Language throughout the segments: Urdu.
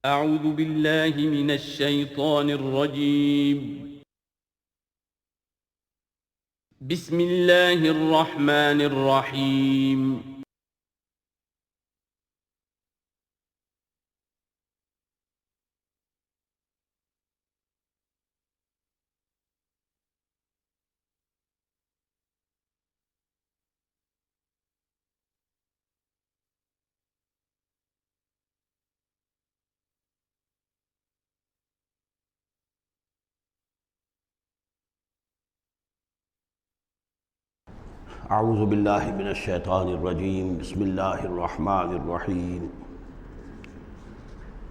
اعوذ باللہ من الشیطان الرجیم بسم اللہ الرحمن الرحیم اعوذ باللہ من الشیطان الرجیم بسم اللہ الرحمن الرحیم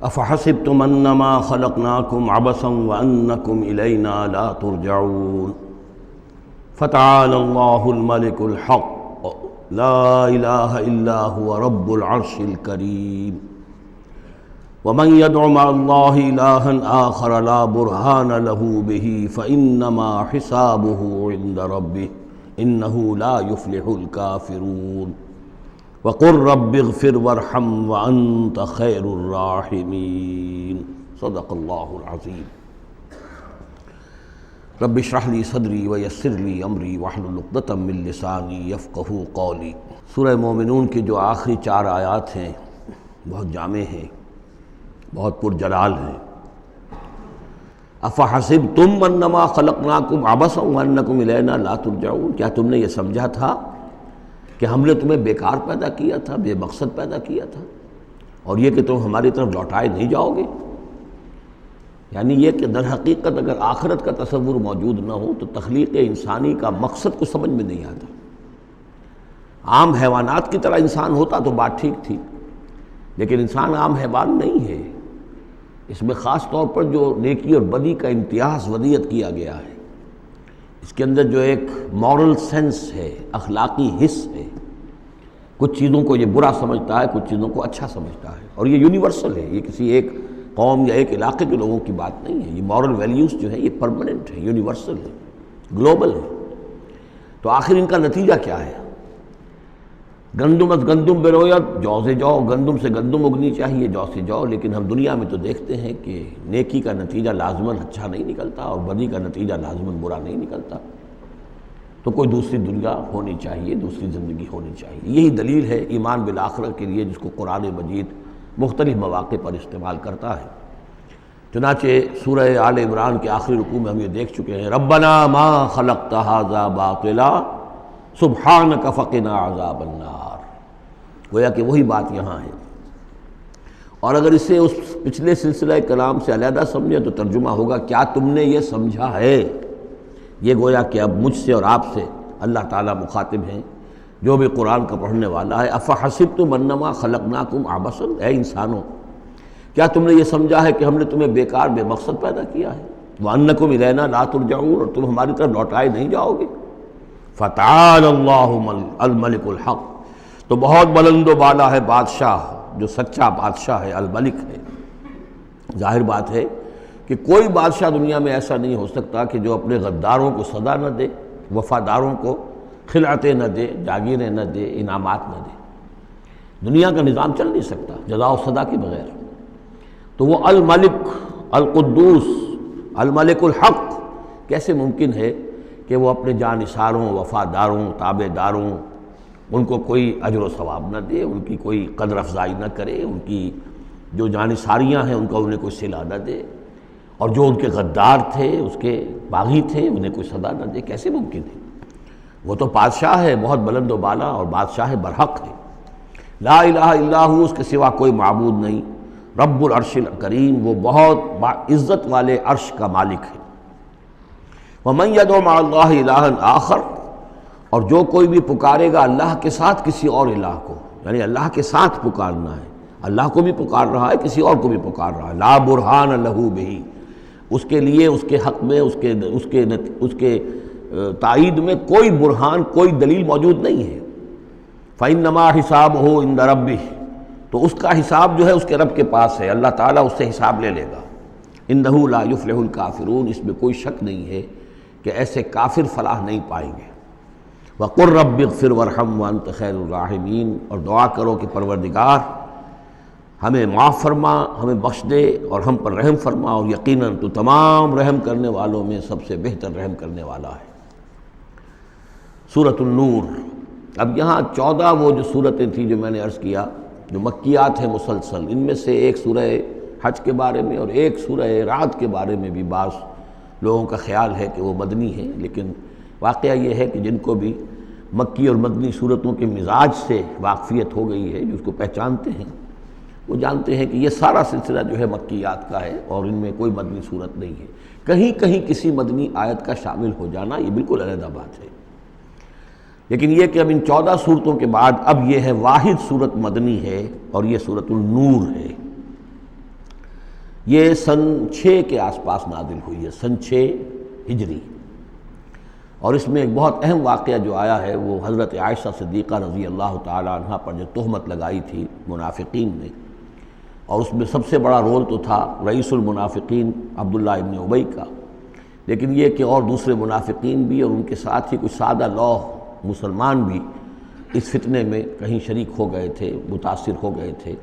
افحسبتم انما خلقناکم عبثا وانکم الینا لا ترجعون فتعالی اللہ الملک الحق لا الہ الا هو رب العرش الکریم ومن يدع مع الله إلها آخر لا برهان له به فإنما حسابه عند ربه انہ لا یفلح الکافرون وقل رب اغفر وارحم وانت خیر الراحمین صدق اللہ العظیم رب اشرح لی صدری ویسر لی امری واحلل عقدۃ من لسانی یفقہوا قولی۔ سورہ مومنون کی جو آخری 4 آیات ہیں بہت جامع ہیں، بہت پرجلال ہیں۔ افحسبتم انما خلقناکم عبثا وانکم الینا لا ترجعون، کیا تم نے یہ سمجھا تھا کہ ہم نے تمہیں بیکار پیدا کیا تھا، بے مقصد پیدا کیا تھا، اور یہ کہ تم ہماری طرف لوٹائے نہیں جاؤ گے؟ یعنی یہ کہ در حقیقت اگر آخرت کا تصور موجود نہ ہو تو تخلیق انسانی کا مقصد کو سمجھ میں نہیں آتا۔ عام حیوانات کی طرح انسان ہوتا تو بات ٹھیک تھی، لیکن انسان عام حیوان نہیں ہے۔ اس میں خاص طور پر جو نیکی اور بدی کا امتیاز ودیت کیا گیا ہے، اس کے اندر جو ایک مورل سینس ہے، اخلاقی حس ہے، کچھ چیزوں کو یہ برا سمجھتا ہے، کچھ چیزوں کو اچھا سمجھتا ہے، اور یہ یونیورسل ہے، یہ کسی ایک قوم یا ایک علاقے کے لوگوں کی بات نہیں ہے۔ یہ مورل ویلیوز جو ہے یہ پرماننٹ ہے، یونیورسل ہے، گلوبل ہے۔ تو آخر ان کا نتیجہ کیا ہے؟ گندم از گندم بروید، جو سے جو، گندم سے گندم اگنی چاہیے، جو سے جو، لیکن ہم دنیا میں تو دیکھتے ہیں کہ نیکی کا نتیجہ لازماً اچھا نہیں نکلتا اور بدی کا نتیجہ لازماً برا نہیں نکلتا۔ تو کوئی دوسری دنیا ہونی چاہیے، دوسری زندگی ہونی چاہیے۔ یہی دلیل ہے ایمان بالآخرہ کے لیے، جس کو قرآن مجید مختلف مواقع پر استعمال کرتا ہے۔ چنانچہ سورہ آل عمران کے آخری رکوع میں ہم یہ دیکھ چکے ہیں، ربنا ما خلقت ھذا باطلا سبحانک فقنا عذاب النار۔ گویا کہ وہی بات یہاں ہے، اور اگر اسے اس پچھلے سلسلہ کلام سے علیحدہ سمجھے تو ترجمہ ہوگا کیا تم نے یہ سمجھا ہے؟ یہ گویا کہ اب مجھ سے اور آپ سے اللہ تعالیٰ مخاطب ہیں، جو بھی قرآن کا پڑھنے والا ہے۔ افحسبتم انما خلقناکم عبثا، اے انسانوں کیا تم نے یہ سمجھا ہے کہ ہم نے تمہیں بیکار بے مقصد پیدا کیا ہے؟ وانکم الینا لا ترجعون، اور تم ہماری طرف لوٹائے نہیں جاؤ گے؟ فتعالی اللہ الملک الحق، تو بہت بلند و بالا ہے بادشاہ جو سچا بادشاہ ہے، الملک ہے۔ ظاہر بات ہے کہ کوئی بادشاہ دنیا میں ایسا نہیں ہو سکتا کہ جو اپنے غداروں کو سزا نہ دے، وفاداروں کو خلعتیں نہ دے، جاگیریں نہ دے، انعامات نہ دے۔ دنیا کا نظام چل نہیں سکتا جزا و سزا کے بغیر۔ تو وہ الملک القدوس الملک الحق کیسے ممکن ہے کہ وہ اپنے جانثاروں، وفاداروں، تابع داروں، ان کو کوئی اجر و ثواب نہ دے، ان کی کوئی قدر افزائی نہ کرے، ان کی جو جانثاریاں ہیں ان کا انہیں کوئی صلہ نہ دے، اور جو ان کے غدار تھے، اس کے باغی تھے، انہیں کوئی سزا نہ دے؟ کیسے ممکن ہے؟ وہ تو بادشاہ ہے، بہت بلند و بالا، اور بادشاہ برحق ہے۔ لا الہ الا ہو، اس کے سوا کوئی معبود نہیں۔ رب العرش الکریم، وہ بہت عزت والے عرش کا مالک ہے۔ ومن يدع مع اللہ الہا آخر، اور جو کوئی بھی پکارے گا اللہ کے ساتھ کسی اور الہ کو، یعنی اللہ کے ساتھ پکارنا ہے، اللہ کو بھی پکار رہا ہے، کسی اور کو بھی پکار رہا ہے، لا برہان لہ بہ، اس کے لیے، اس کے حق میں، اس کے تائید میں کوئی برہان، کوئی دلیل موجود نہیں ہے۔ فإنما حسابہ عند ربہ، تو اس کا حساب جو ہے اس کے رب کے پاس ہے، اللہ تعالیٰ اس سے حساب لے لے گا۔ انہ لا یفلح الکافرون، اس میں کوئی شک نہیں ہے کہ ایسے کافر فلاح نہیں پائیں گے۔ وَقُلْ رَبِّ اغْفِرْ وَارْحَمْ وَأَنْتَ خَيْرُ الرَّاحِمِينَ، اور دعا کرو کہ پروردگار ہمیں معاف فرما، ہمیں بخش دے اور ہم پر رحم فرما، اور یقیناً تو تمام رحم کرنے والوں میں سب سے بہتر رحم کرنے والا ہے۔ سورۃ النور۔ اب یہاں 14 وہ جو صورتیں تھیں جو میں نے عرض کیا جو مکیات ہیں مسلسل، ان میں سے ایک سورہ حج کے بارے میں اور ایک سورہ رعد کے بارے میں بھی بعض لوگوں کا خیال ہے کہ وہ مدنی ہیں، لیکن واقعہ یہ ہے کہ جن کو بھی مکی اور مدنی صورتوں کے مزاج سے واقفیت ہو گئی ہے، جو اس کو پہچانتے ہیں، وہ جانتے ہیں کہ یہ سارا سلسلہ جو ہے مکیات کا ہے اور ان میں کوئی مدنی صورت نہیں ہے۔ کہیں کہیں کسی مدنی آیت کا شامل ہو جانا یہ بالکل علیحدہ بات ہے، لیکن یہ کہ اب ان 14 صورتوں کے بعد اب یہ ہے واحد صورت مدنی ہے، اور یہ سورۃ النور ہے۔ یہ سن 6 کے آس پاس نازل ہوئی ہے، سن 6 ہجری، اور اس میں ایک بہت اہم واقعہ جو آیا ہے وہ حضرت عائشہ صدیقہ رضی اللہ تعالی عنہ پر جو تہمت لگائی تھی منافقین نے، اور اس میں سب سے بڑا رول تو تھا رئیس المنافقین عبداللہ ابن ابی کا، لیکن یہ کہ اور دوسرے منافقین بھی اور ان کے ساتھ ہی کچھ سادہ لوح مسلمان بھی اس فتنے میں کہیں شریک ہو گئے تھے، متاثر ہو گئے تھے،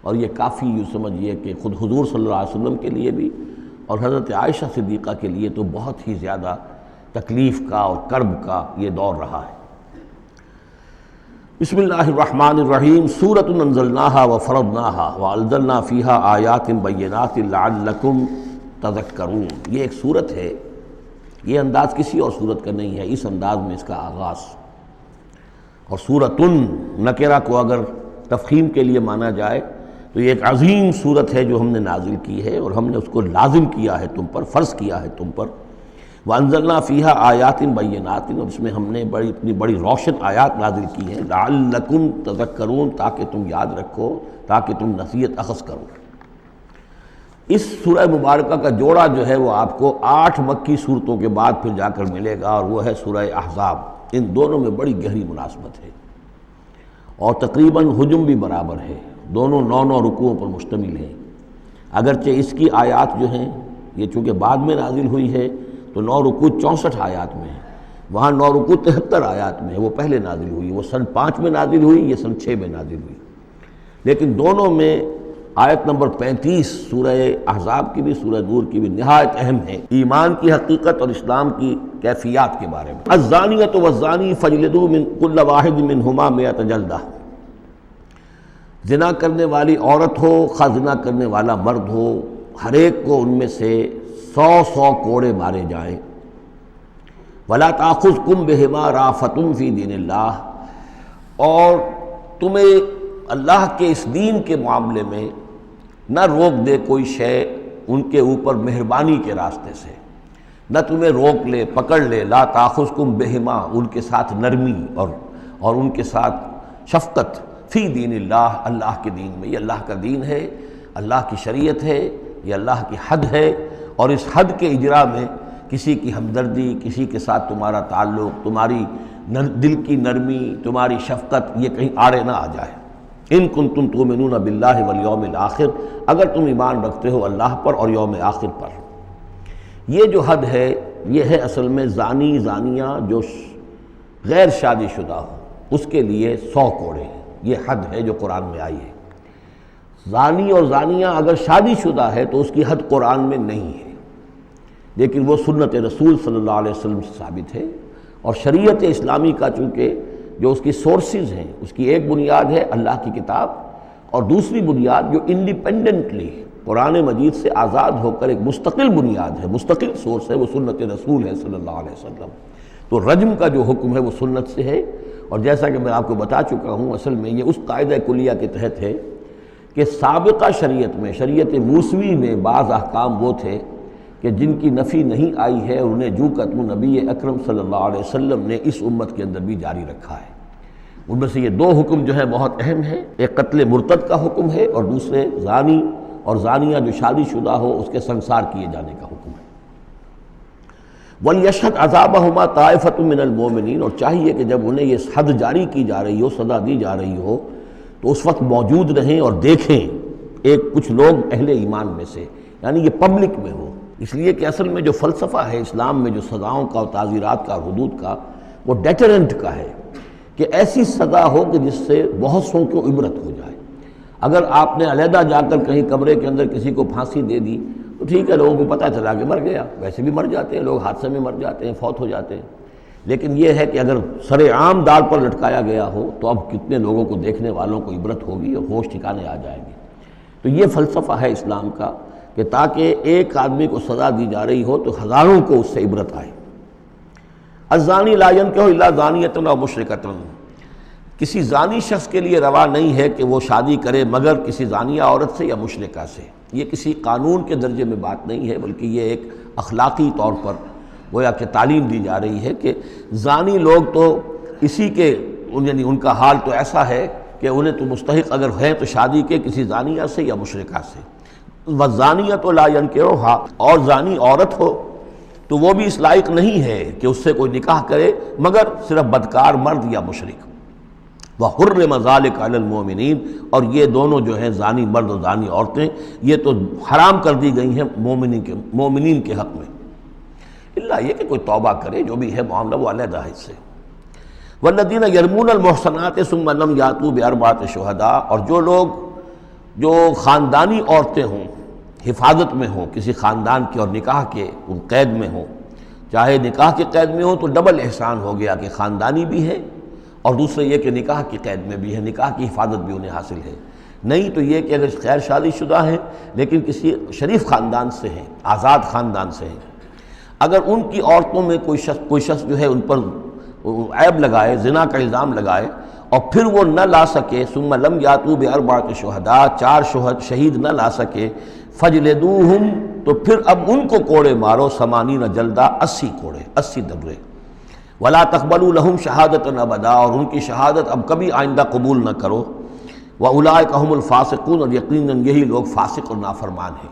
اور یہ کافی یوں سمجھیے کہ خود حضور صلی اللہ علیہ وسلم کے لیے بھی اور حضرت عائشہ صدیقہ کے لیے تو بہت ہی زیادہ تکلیف کا اور کرب کا یہ دور رہا ہے۔ بسم اللہ الرحمن الرحیم۔ سورۃ انزلناها وفرضناها وانزلنا فیہا آیات بینات لعلکم تذکرون۔ یہ ایک سورت ہے، یہ انداز کسی اور سورت کا نہیں ہے، اس انداز میں اس کا آغاز، اور سورۃ نکرہ کو اگر تفخیم کے لیے مانا جائے تو یہ ایک عظیم سورت ہے جو ہم نے نازل کی ہے، اور ہم نے اس کو لازم کیا ہے تم پر، فرض کیا ہے تم پر۔ وانزلنا فیہا آیات بینات، اور اس میں ہم نے اتنی بڑی روشن آیات نازل کی ہیں، لعلکم تذکرون، تاکہ تم یاد رکھو، تاکہ تم نصیحت اخذ کرو۔ اس سورہ مبارکہ کا جوڑا جو ہے وہ آپ کو 8 مکی صورتوں کے بعد پھر جا کر ملے گا، اور وہ ہے سورہ احزاب۔ ان دونوں میں بڑی گہری مناسبت ہے، اور تقریباً حجم بھی برابر ہے، دونوں 9 رکوعوں پر مشتمل ہیں، اگرچہ اس کی آیات جو ہیں یہ چونکہ بعد میں نازل ہوئی ہے تو 9 رکوع 64 آیات میں ہے، وہاں 9 رکوع 73 آیات میں ہے، وہ پہلے نازل ہوئی، وہ سن 5 میں نازل ہوئی، یہ سن 6 میں نازل ہوئی، لیکن دونوں میں آیت نمبر 35 سورہ احزاب کی بھی سورہ نور کی بھی نہایت اہم ہے، ایمان کی حقیقت اور اسلام کی کیفیات کے بارے میں۔ الزانیۃ والزانی فاجلدوا من کل واحد منہما 100 جلدہ۔ زنا کرنے والی عورت ہو، خواہ زنا کرنے والا مرد ہو، ہر ایک کو ان میں سے 100 کوڑے مارے جائیں۔ ولا تاخذکم بہما رأفۃ فی دین اللہ، اور تمہیں اللہ کے اس دین کے معاملے میں نہ روک دے کوئی شے ان کے اوپر مہربانی کے راستے سے، نہ تمہیں روک لے، پکڑ لے، لا تاخذکم بہما، ان کے ساتھ نرمی اور ان کے ساتھ شفقت، فی دین اللہ، اللہ کے دین میں، یہ اللہ کا دین ہے، اللہ کی شریعت ہے، یہ اللہ کی حد ہے، اور اس حد کے اجرا میں کسی کی ہمدردی، کسی کے ساتھ تمہارا تعلق، تمہاری دل کی نرمی، تمہاری شفقت یہ کہیں آڑے نہ آ جائے۔ ان کنتم تؤمنون باللہ والیوم الآخر، اگر تم ایمان رکھتے ہو اللہ پر اور یوم آخر پر۔ یہ جو حد ہے یہ ہے اصل میں زانی زانیہ جو غیر شادی شدہ ہو اس کے لیے 100 کوڑے ہیں، یہ حد ہے جو قرآن میں آئی ہے۔ زانی اور زانیہ اگر شادی شدہ ہے تو اس کی حد قرآن میں نہیں ہے، لیکن وہ سنت رسول صلی اللہ علیہ وسلم سے ثابت ہے، اور شریعت اسلامی کا چونکہ جو اس کی سورسز ہیں، اس کی ایک بنیاد ہے اللہ کی کتاب، اور دوسری بنیاد جو انڈیپینڈنٹلی قرآن مجید سے آزاد ہو کر ایک مستقل بنیاد ہے، مستقل سورس ہے، وہ سنت رسول ہے صلی اللہ علیہ وسلم۔ تو رجم کا جو حکم ہے وہ سنت سے ہے، اور جیسا کہ میں آپ کو بتا چکا ہوں اصل میں یہ اس قاعدہ کلیہ کے تحت ہے کہ سابقہ شریعت میں، شریعت موسوی میں بعض احکام وہ تھے کہ جن کی نفی نہیں آئی ہے، اور انہیں جو کہ نبی اکرم صلی اللہ علیہ وسلم نے اس امت کے اندر بھی جاری رکھا ہے۔ ان میں سے یہ 2 حکم جو ہیں بہت اہم ہیں، ایک قتل مرتد کا حکم ہے، اور دوسرے زانی اور زانیہ جو شادی شدہ ہو اس کے سنسار کیے جانے کا حکم ہے۔ وَلْيَشْهَدْ عَذَابَهُمَا طَائِفَةٌ مِّنَ الْمُؤْمِنِينَ، اور چاہیے کہ جب انہیں یہ حد جاری کی جا رہی ہو، سزا دی جا رہی ہو، تو اس وقت موجود رہیں اور دیکھیں کچھ لوگ اہل ایمان میں سے، یعنی یہ پبلک میں ہو، اس لیے کہ اصل میں جو فلسفہ ہے اسلام میں جو سزاؤں کا اور تعزیرات کا اور حدود کا، وہ ڈیٹرنٹ کا ہے کہ ایسی سزا ہو کہ جس سے بہت سوں کو عبرت ہو جائے۔ اگر آپ نے علیحدہ جا کر کہیں کمرے کے اندر کسی کو پھانسی دے دی تو ٹھیک ہے، لوگوں کو پتہ چلا کہ مر گیا، ویسے بھی مر جاتے ہیں لوگ، حادثے میں مر جاتے ہیں، فوت ہو جاتے ہیں، لیکن یہ ہے کہ اگر سر عام دار پر لٹکایا گیا ہو تو اب کتنے لوگوں کو، دیکھنے والوں کو عبرت ہوگی اور ہوش ٹھکانے آ جائیں گے۔ تو یہ فلسفہ ہے اسلام کا کہ تاکہ ایک آدمی کو سزا دی جا رہی ہو تو ہزاروں کو اس سے عبرت آئے۔ الزانی لا ينکح الا زانیۃ او مشرکۃ، کسی زانی شخص کے لیے روا نہیں ہے کہ وہ شادی کرے مگر کسی زانیہ عورت سے یا مشرکہ سے۔ یہ کسی قانون کے درجے میں بات نہیں ہے، بلکہ یہ ایک اخلاقی طور پر گویا کہ تعلیم دی جا رہی ہے کہ زانی لوگ تو اسی کے، یعنی ان کا حال تو ایسا ہے کہ انہیں تو مستحق اگر ہے تو شادی کے کسی زانیہ سے یا مشرکہ سے۔ والزانیۃ لا ینکحھا، اور زانی عورت ہو تو وہ بھی اس لائق نہیں ہے کہ اس سے کوئی نکاح کرے مگر صرف بدکار مرد یا مشرک۔ وحرم ذلک علی المؤمنین، اور یہ دونوں جو ہیں زانی مرد اور زانی عورتیں یہ تو حرام کر دی گئی ہیں مومنین کے حق میں، اللہ یہ کہ کوئی توبہ کرے، جو بھی ہے معاملہ وہ علیحدہ ہے اس سے۔ والذین یرمون المحصنات ثم لم یاتوا باربعۃ شہداء، اور جو لوگ جو خاندانی عورتیں ہوں، حفاظت میں ہوں کسی خاندان کے اور نکاح کے ان قید میں ہوں، چاہے نکاح کے قید میں ہوں تو ڈبل احسان ہو گیا کہ خاندانی بھی ہے اور دوسرے یہ کہ نکاح کی قید میں بھی ہے، نکاح کی حفاظت بھی انہیں حاصل ہے۔ نہیں تو یہ کہ اگر غیر شادی شدہ ہیں لیکن کسی شریف خاندان سے ہیں، آزاد خاندان سے ہیں، اگر ان کی عورتوں میں کوئی شخص جو ہے ان پر عیب لگائے، زنا کا الزام لگائے اور پھر وہ نہ لا سکے، ثم لم یاتوا باربعۃ شہداء، 4 شہید نہ لا سکے، فجلدوہم، تو پھر اب ان کو کوڑے مارو، 80 جلدہ، 80 کوڑے، 80 دبرے، ولا تقبلوا لہم شہادۃ ابدا، اور ان کی شہادت اب کبھی آئندہ قبول نہ کرو، واولئک هم الفاسقون، اور یقیناً یہی لوگ فاسق اور نافرمان ہیں۔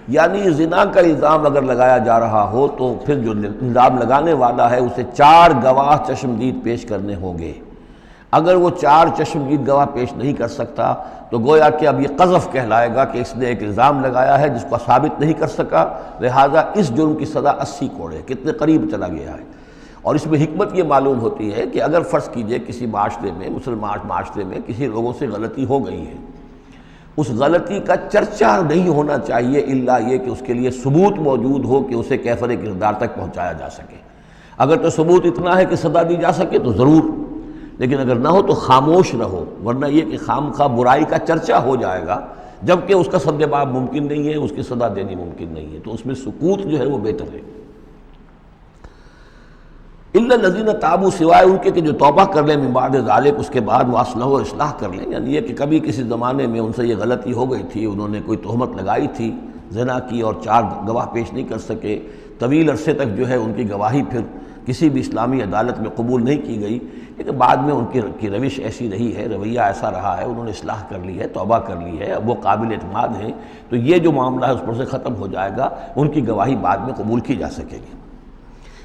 یعنی زنا کا الزام اگر لگایا جا رہا ہو تو پھر جو الزام لگانے والا ہے اسے 4 گواہ چشمدید پیش کرنے ہوں گے۔ اگر وہ 4 چشمدید گواہ پیش نہیں کر سکتا تو گویا کہ اب یہ قذف کہلائے گا کہ اس نے ایک الزام لگایا ہے جس کو ثابت نہیں کر سکا، لہٰذا اس جرم کی سزا 80 کوڑے، کتنے قریب چلا گیا ہے۔ اور اس میں حکمت یہ معلوم ہوتی ہے کہ اگر فرض کیجئے کسی معاشرے میں، مسلمان معاشرے میں کسی لوگوں سے غلطی ہو گئی ہے، اس غلطی کا چرچا نہیں ہونا چاہیے الا یہ کہ اس کے لیے ثبوت موجود ہو کہ اسے کیفر کردار تک پہنچایا جا سکے۔ اگر تو ثبوت اتنا ہے کہ سزا دی جا سکے تو ضرور، لیکن اگر نہ ہو تو خاموش رہو، ورنہ یہ کہ خام خواہ برائی کا چرچا ہو جائے گا جبکہ اس کا سد باب ممکن نہیں ہے، اس کی سزا دینی ممکن نہیں ہے، تو اس میں سکوت جو ہے وہ بہتر ہے۔ الا الذین تابوا، سوائے ان کے کہ جو توبہ کر لیں من بعد ذالک، اس کے بعد وہ اصلح و اصلاح کر لیں، یعنی یہ کہ کبھی کسی زمانے میں ان سے یہ غلطی ہو گئی تھی، انہوں نے کوئی تہمت لگائی تھی زنا کی اور 4 گواہ پیش نہیں کر سکے، طویل عرصے تک جو ہے ان کی گواہی پھر کسی بھی اسلامی عدالت میں قبول نہیں کی گئی، لیکن بعد میں ان کی روش ایسی رہی ہے، رویہ ایسا رہا ہے، انہوں نے اصلاح کر لی ہے، توبہ کر لی ہے، اب وہ قابل اعتماد ہیں، تو یہ جو معاملہ ہے اس پر سے ختم ہو جائے گا، ان کی گواہی بعد میں قبول کی جا سکے گی۔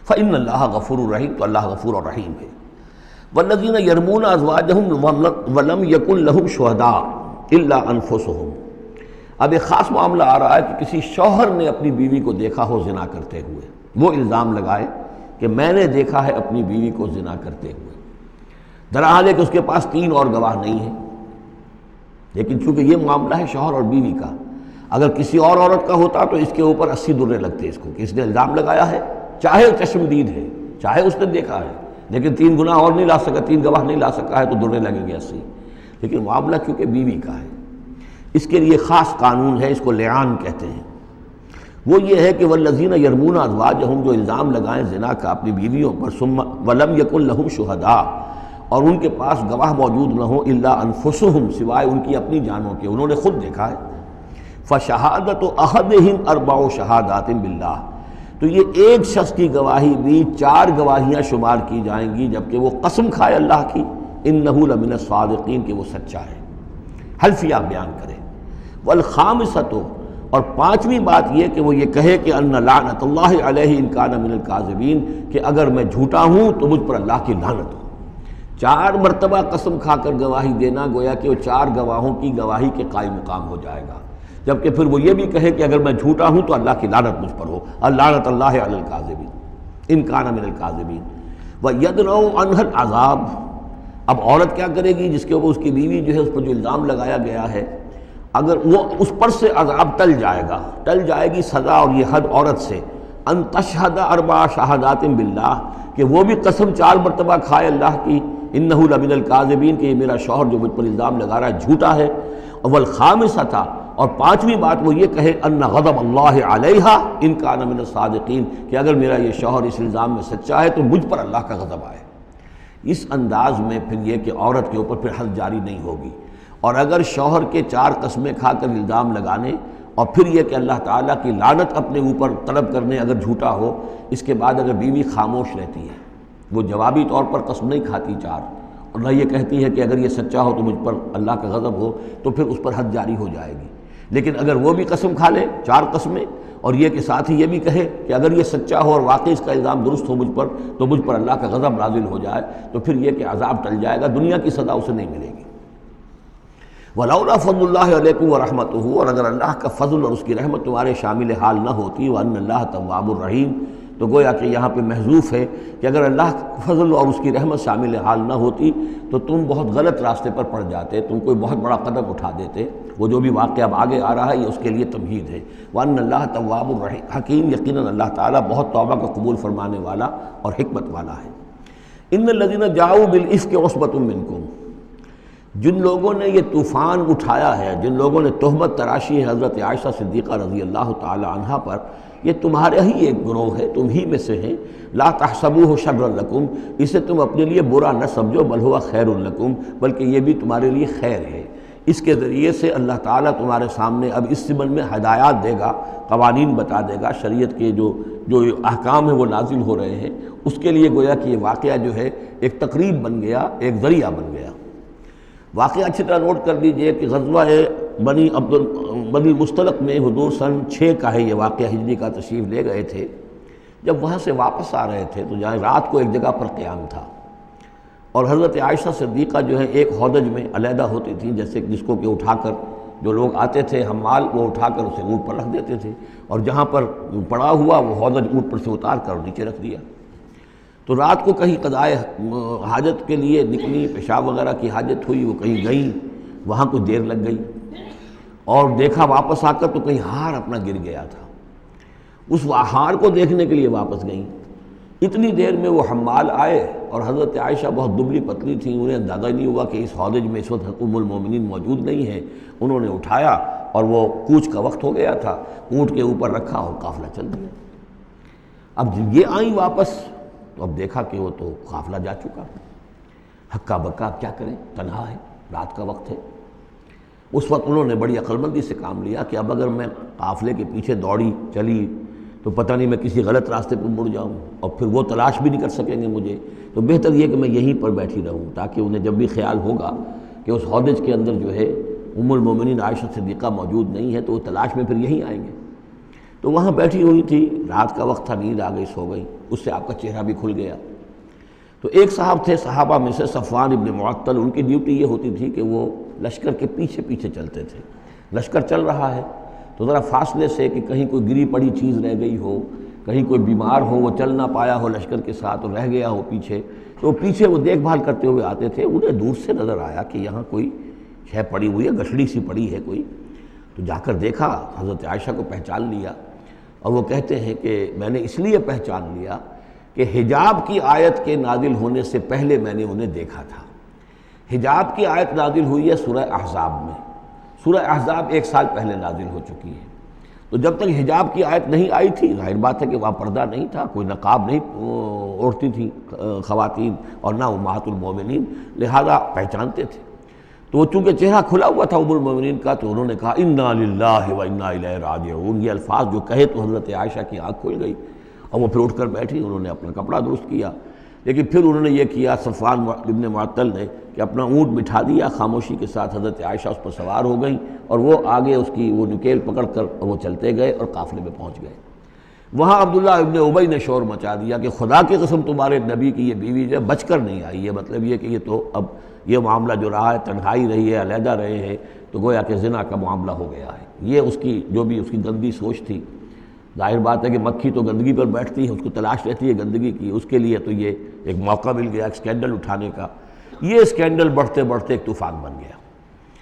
فإن اللہ غفور الرحیم، تو اللہ غفور الرحیم ہے۔ والذین یرمون ازواجہم ولم یکن لہم شہداء الا انفسہم، اب ایک خاص معاملہ آ رہا ہے کہ کسی شوہر نے اپنی بیوی کو دیکھا ہو زنا کرتے ہوئے، وہ الزام لگائے کہ میں نے دیکھا ہے اپنی بیوی کو زنا کرتے ہوئے، درحال ہے کہ اس کے پاس 3 اور گواہ نہیں ہیں، لیکن چونکہ یہ معاملہ ہے شوہر اور بیوی کا، اگر کسی اور عورت کا ہوتا تو اس کے اوپر 80 درے لگتے اس کو کہ اس نے الزام لگایا ہے، چاہے چشمدید ہے، چاہے اس نے دیکھا ہے، لیکن 3 گناہ اور نہیں لا سکا، 3 گواہ نہیں لا سکا ہے تو درے لگیں گے 80۔ لیکن معاملہ چونکہ بیوی کا ہے، اس کے لیے خاص قانون ہے، اس کو لعان کہتے ہیں۔ وہ یہ ہے کہ والذین یرمون ازواجہم، جو الزام لگائیں زنا کا اپنی بیویوں پر، ثم ولم یکن لہم شہداء، اور ان کے پاس گواہ موجود نہ ہوں، الا انفسہم، سوائے ان کی اپنی جانوں کے، انہوں نے خود دیکھا ہے، فشہادۃ احدہم 4 شہادات باللہ، تو یہ ایک شخص کی گواہی بھی 4 گواہیاں شمار کی جائیں گی جبکہ وہ قسم کھائے اللہ کی، انہ لمن الصادقین، کہ وہ سچا ہے، حلفیہ بیان کرے۔ والخامسۃ، اور 5ویں بات یہ کہ وہ یہ کہے کہ ان لعنت اللہ علیہ ان کان من الکاذبین، کہ اگر میں جھوٹا ہوں تو مجھ پر اللہ کی لعنت ہو۔ 4 مرتبہ قسم کھا کر گواہی دینا گویا کہ وہ 4 گواہوں کی گواہی کے قائم مقام ہو جائے گا، جبکہ پھر وہ یہ بھی کہے کہ اگر میں جھوٹا ہوں تو اللہ کی لعنت مجھ پر ہو، اللعنت اللہ علی الکاذبین ان کان من الکاذبین۔ وَيَدْرَؤْ عَنْهَا الْعَذَابَ، اب عورت کیا کرے گی جس کے اوپر اس کی بیوی جو ہے اس پر جو الزام لگایا گیا ہے، اگر وہ اس پر سے عذاب ٹل جائے گی سزا اور یہ حد عورت سے، ان تشہد اربع شہادات باللہ، کہ وہ بھی قسم 4 مرتبہ کھائے اللہ کی، انہ لمن الکاذبین، کہ یہ میرا شوہر جو مجھ پر الزام لگا رہا ہے جھوٹا ہے، والخامسۃ، اور 5ویں بات وہ یہ کہے ان غضب اللہ علیہا ان کان من الصادقین، کہ اگر میرا یہ شوہر اس الزام میں سچا ہے تو مجھ پر اللہ کا غضب آئے۔ اس انداز میں پھر یہ کہ عورت کے اوپر پھر حد جاری نہیں ہوگی، اور اگر شوہر کے 4 قسمیں کھا کر الزام لگانے اور پھر یہ کہ اللہ تعالیٰ کی لعنت اپنے اوپر طلب کرنے اگر جھوٹا ہو، اس کے بعد اگر بیوی خاموش رہتی ہے، وہ جوابی طور پر قسم نہیں کھاتی 4، اور نہ یہ کہتی ہے کہ اگر یہ سچا ہو تو مجھ پر اللہ کا غضب ہو، تو پھر اس پر حد جاری ہو جائے گی۔ لیکن اگر وہ بھی قسم کھا لے 4 قسمیں، اور یہ کہ ساتھ ہی یہ بھی کہے کہ اگر یہ سچا ہو اور واقعی اس کا الزام درست ہو مجھ پر، تو مجھ پر اللہ کا غضب نازل ہو جائے، تو پھر یہ کہ عذاب ٹل جائے گا، دنیا کی سزا اسے نہیں ملے گی۔ وَلَوْلَا فَضْلُ اللَّهِ عَلَيْكُمْ وَرَحْمَتُهُ، اور اگر اللہ کا فضل اور اس کی رحمت تمہارے شامل حال نہ ہوتی، وَأَنَّ اللَّهَ تَوَّابٌ رَحِيمٌ، تو گویا کہ یہاں پہ محذوف ہے کہ اگر اللہ کا فضل اور اس کی رحمت شامل حال نہ ہوتی تو تم بہت غلط راستے پر پڑ جاتے، تم کوئی بہت بڑا قدم اٹھا دیتے۔ وہ جو بھی واقعہ اب آگے آ رہا ہے یہ اس کے لیے تمہید ہے۔ وَأَنَّ اللَّهَ تَوَّابٌ حَكِيمٌ، یقیناً اللہ تعالیٰ بہت توبہ کا قبول فرمانے والا اور حکمت والا ہے۔ إِنَّ الَّذِينَ جَاءُوا بِالْإِفْكِ عُصْبَةٌ مِّنكُمْ، جن لوگوں نے یہ طوفان اٹھایا ہے، جن لوگوں نے تہمت تراشی ہے حضرت عائشہ صدیقہ رضی اللہ تعالی عنہا پر، یہ تمہارے ہی ایک گروہ ہے، تم ہی میں سے ہیں۔ لا تحسبوہ شرا لکم، اسے تم اپنے لیے برا نہ سمجھو، بل ہوا خیر لکم، بلکہ یہ بھی تمہارے لیے خیر ہے۔ اس کے ذریعے سے اللہ تعالیٰ تمہارے سامنے اب اس ضمن میں ہدایات دے گا، قوانین بتا دے گا، شریعت کے جو احکام ہیں وہ نازل ہو رہے ہیں، اس کے لیے گویا کہ یہ واقعہ جو ہے ایک تقریب بن گیا، ایک ذریعہ بن گیا۔ واقعہ اچھی طرح نوٹ کر لیجئے کہ غزوہ بنی مستلق میں حضور سن 6 کا ہے یہ واقعہ، ہجری کا تشریف لے گئے تھے۔ جب وہاں سے واپس آ رہے تھے تو جہاں رات کو ایک جگہ پر قیام تھا، اور حضرت عائشہ صدیقہ جو ہے ایک ہودج میں علیحدہ ہوتی تھیں، جیسے جس کو کہ اٹھا کر جو لوگ آتے تھے حمال وہ اٹھا کر اسے اونٹ پر رکھ دیتے تھے، اور جہاں پر پڑا ہوا وہ ہودج اونٹ پر سے اتار کر نیچے رکھ دیا۔ تو رات کو کہیں قضائے حاجت کے لیے نکلی، پیشاب وغیرہ کی حاجت ہوئی، وہ کہیں گئیں، وہاں کچھ دیر لگ گئی، اور دیکھا واپس آ کر تو کہیں ہار اپنا گر گیا تھا، اس ہار کو دیکھنے کے لیے واپس گئیں۔ اتنی دیر میں وہ حمال آئے، اور حضرت عائشہ بہت دبلی پتلی تھیں، انہیں اندازہ نہیں ہوا کہ اس ہودج میں اس وقت ام المومنین موجود نہیں ہے۔ انہوں نے اٹھایا اور وہ کوچ کا وقت ہو گیا تھا، اونٹ کے اوپر رکھا اور قافلہ چل دیا۔ اب جب یہ آئیں واپس تو اب دیکھا کہ وہ تو قافلہ جا چکا، ہکا بکا کیا کریں، تنہا ہے، رات کا وقت ہے۔ اس وقت انہوں نے بڑی عقل مندی سے کام لیا کہ اب اگر میں قافلے کے پیچھے دوڑی چلی تو پتہ نہیں میں کسی غلط راستے پر مڑ جاؤں، اور پھر وہ تلاش بھی نہیں کر سکیں گے مجھے، تو بہتر یہ کہ میں یہیں پر بیٹھی رہوں، تاکہ انہیں جب بھی خیال ہوگا کہ اس ہودج کے اندر جو ہے ام المومنین عائشہ صدیقہ موجود نہیں ہے تو وہ تلاش میں پھر یہیں آئیں گے۔ تو وہاں بیٹھی ہوئی تھی، رات کا وقت تھا، نیند آ گئی، سو گئی، اس سے آپ کا چہرہ بھی کھل گیا۔ تو ایک صاحب تھے صحابہ میں سے صفوان ابن معطل، ان کی ڈیوٹی یہ ہوتی تھی کہ وہ لشکر کے پیچھے پیچھے چلتے تھے۔ لشکر چل رہا ہے تو ذرا فاصلے سے کہ کہیں کوئی گری پڑی چیز رہ گئی ہو، کہیں کوئی بیمار ہو وہ چل نہ پایا ہو لشکر کے ساتھ اور رہ گیا ہو پیچھے، تو پیچھے وہ دیکھ بھال کرتے ہوئے آتے تھے۔ انہیں دور سے نظر آیا کہ یہاں کوئی شے پڑی ہوئی ہے، گٹھڑی سی پڑی ہے کوئی، تو جا کر دیکھا، حضرت عائشہ کو پہچان لیا، اور وہ کہتے ہیں کہ میں نے اس لیے پہچان لیا کہ حجاب کی آیت کے نازل ہونے سے پہلے میں نے انہیں دیکھا تھا۔ حجاب کی آیت نازل ہوئی ہے سورہ احزاب میں، سورہ احزاب 1 سال پہلے نازل ہو چکی ہے، تو جب تک حجاب کی آیت نہیں آئی تھی ظاہر بات ہے کہ وہاں پردہ نہیں تھا، کوئی نقاب نہیں اوڑھتی تھی خواتین، اور نہ امہات المومنین، لہذا پہچانتے تھے۔ تو وہ چونکہ چہرہ کھلا ہوا تھا ام المومنین کا، تو انہوں نے کہا انا للہ و انا الیہ راجعون، یہ الفاظ جو کہے تو حضرت عائشہ کی آنکھ کھل گئی، اور وہ پھر اٹھ کر بیٹھی، انہوں نے اپنا کپڑا درست کیا، لیکن پھر انہوں نے یہ کیا صفوان ابن معطل نے کہ اپنا اونٹ بٹھا دیا خاموشی کے ساتھ، حضرت عائشہ اس پر سوار ہو گئیں، اور وہ آگے اس کی وہ نکیل پکڑ کر وہ چلتے گئے اور قافلے میں پہنچ گئے۔ وہاں عبداللہ ابن ابی نے شور مچا دیا کہ خدا کی قسم تمہارے نبی کی یہ بیوی جو ہے بچ کر نہیں آئی ہے، مطلب یہ کہ یہ تو اب یہ معاملہ جو رہا ہے، تنہائی رہی ہے، علیحدہ رہے ہیں، تو گویا کہ زنا کا معاملہ ہو گیا ہے۔ یہ اس کی جو بھی اس کی گندی سوچ تھی، ظاہر بات ہے کہ مکھی تو گندگی پر بیٹھتی ہے، اس کو تلاش رہتی ہے گندگی کی، اس کے لیے تو یہ ایک موقع مل گیا اسکینڈل اٹھانے کا۔ یہ اسکینڈل بڑھتے بڑھتے ایک طوفان بن گیا،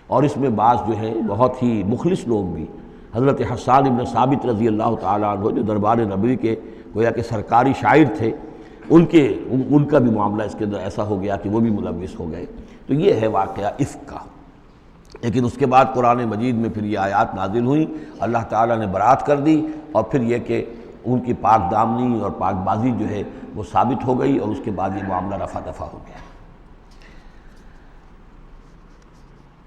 اور اس میں بعض جو ہیں بہت ہی مخلص لوگ بھی، حضرت حسان ابن ثابت رضی اللہ تعالیٰ عنہ جو دربار نبوی کے گویا کہ سرکاری شاعر تھے، ان کا بھی معاملہ اس کے اندر ایسا ہو گیا کہ وہ بھی ملوث ہو گئے۔ تو یہ ہے واقعہ افک کا۔ لیکن اس کے بعد قرآن مجید میں پھر یہ آیات نازل ہوئیں، اللہ تعالیٰ نے برات کر دی، اور پھر یہ کہ ان کی پاک دامنی اور پاک بازی جو ہے وہ ثابت ہو گئی، اور اس کے بعد یہ معاملہ رفع دفع ہو گیا۔